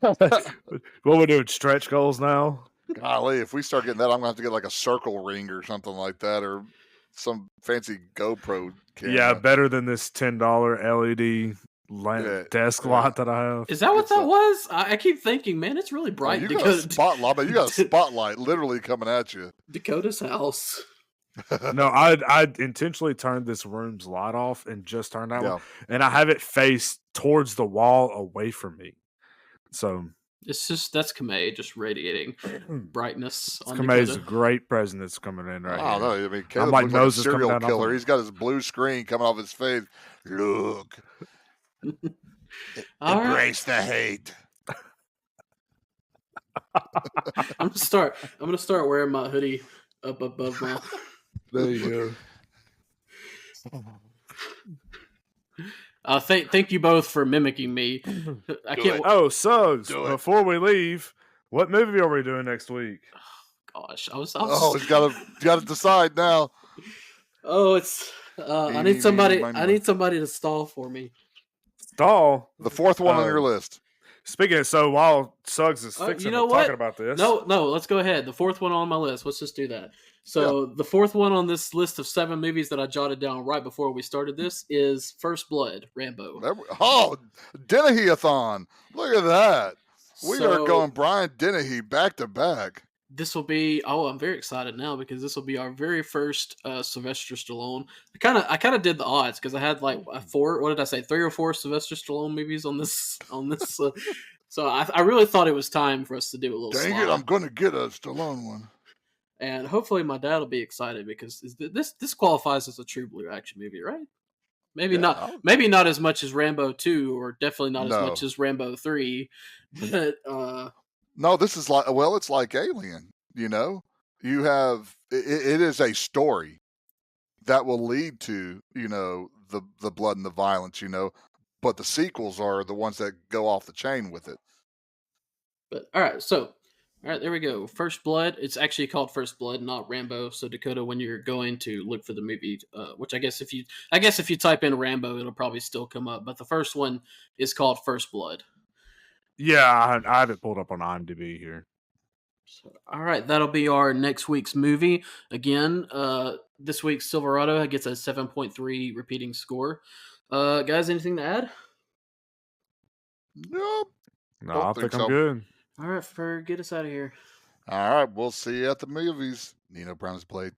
What we're doing, stretch goals now. Golly, if we start getting that, I'm gonna have to get like a circle ring or something like that, or some fancy GoPro camera. Yeah, better than this $10 LED desk light that I have. Is that what that was? I keep thinking, man, it's really bright. You got a spotlight, but you got a spotlight literally coming at you. Dakota's house. No, I intentionally turned this room's light off and just turned that one, and I have it faced towards the wall away from me. So it's just that's Kamei just radiating brightness. Kamei's a great present that's coming in right now. No, I mean, Caleb looks like a serial killer. He's got his blue screen coming off his face. Look. Embrace the hate. I'm gonna start wearing my hoodie up above my. There you go. Thank you both for mimicking me. I can't. Oh, Suggs! Before we leave, what movie are we doing next week? Oh, gosh, you gotta decide now. Oh, it's. I need somebody. I need somebody to stall for me. Stall. The fourth one on your list. Speaking of, so while Suggs is fixing talking about this. No, let's go ahead. The fourth one on my list. Let's just do that. So the fourth one on this list of 7 movies that I jotted down right before we started this is First Blood, Rambo. Oh, Dennehy-a-thon. Look at that. We are going Brian Dennehy back to back. This will be. Oh, I'm very excited now because this will be our very first Sylvester Stallone. I kind of did the odds because I had like 4. What did I say? 3 or 4 Sylvester Stallone movies on this. So I really thought it was time for us to do a little. Dang it! I'm going to get a Stallone one. And hopefully my dad will be excited because this qualifies as a true blue action movie, right? Maybe not. Maybe not as much as Rambo 2, or definitely not as much as Rambo 3. But no, this is like it's like Alien. You know, you have it is a story that will lead to the blood and the violence. But the sequels are the ones that go off the chain with it. But all right, there we go. First Blood. It's actually called First Blood, not Rambo. So Dakota, when you're going to look for the movie, which I guess if you type in Rambo, it'll probably still come up. But the first one is called First Blood. Yeah, I have it pulled up on IMDb here. So, all right, that'll be our next week's movie. Again, this week's Silverado gets a 7.3 repeating score. Guys, anything to add? Nope. No, I think I'm good. All right, get us out of here. All right, we'll see you at the movies. Nino Brown has played.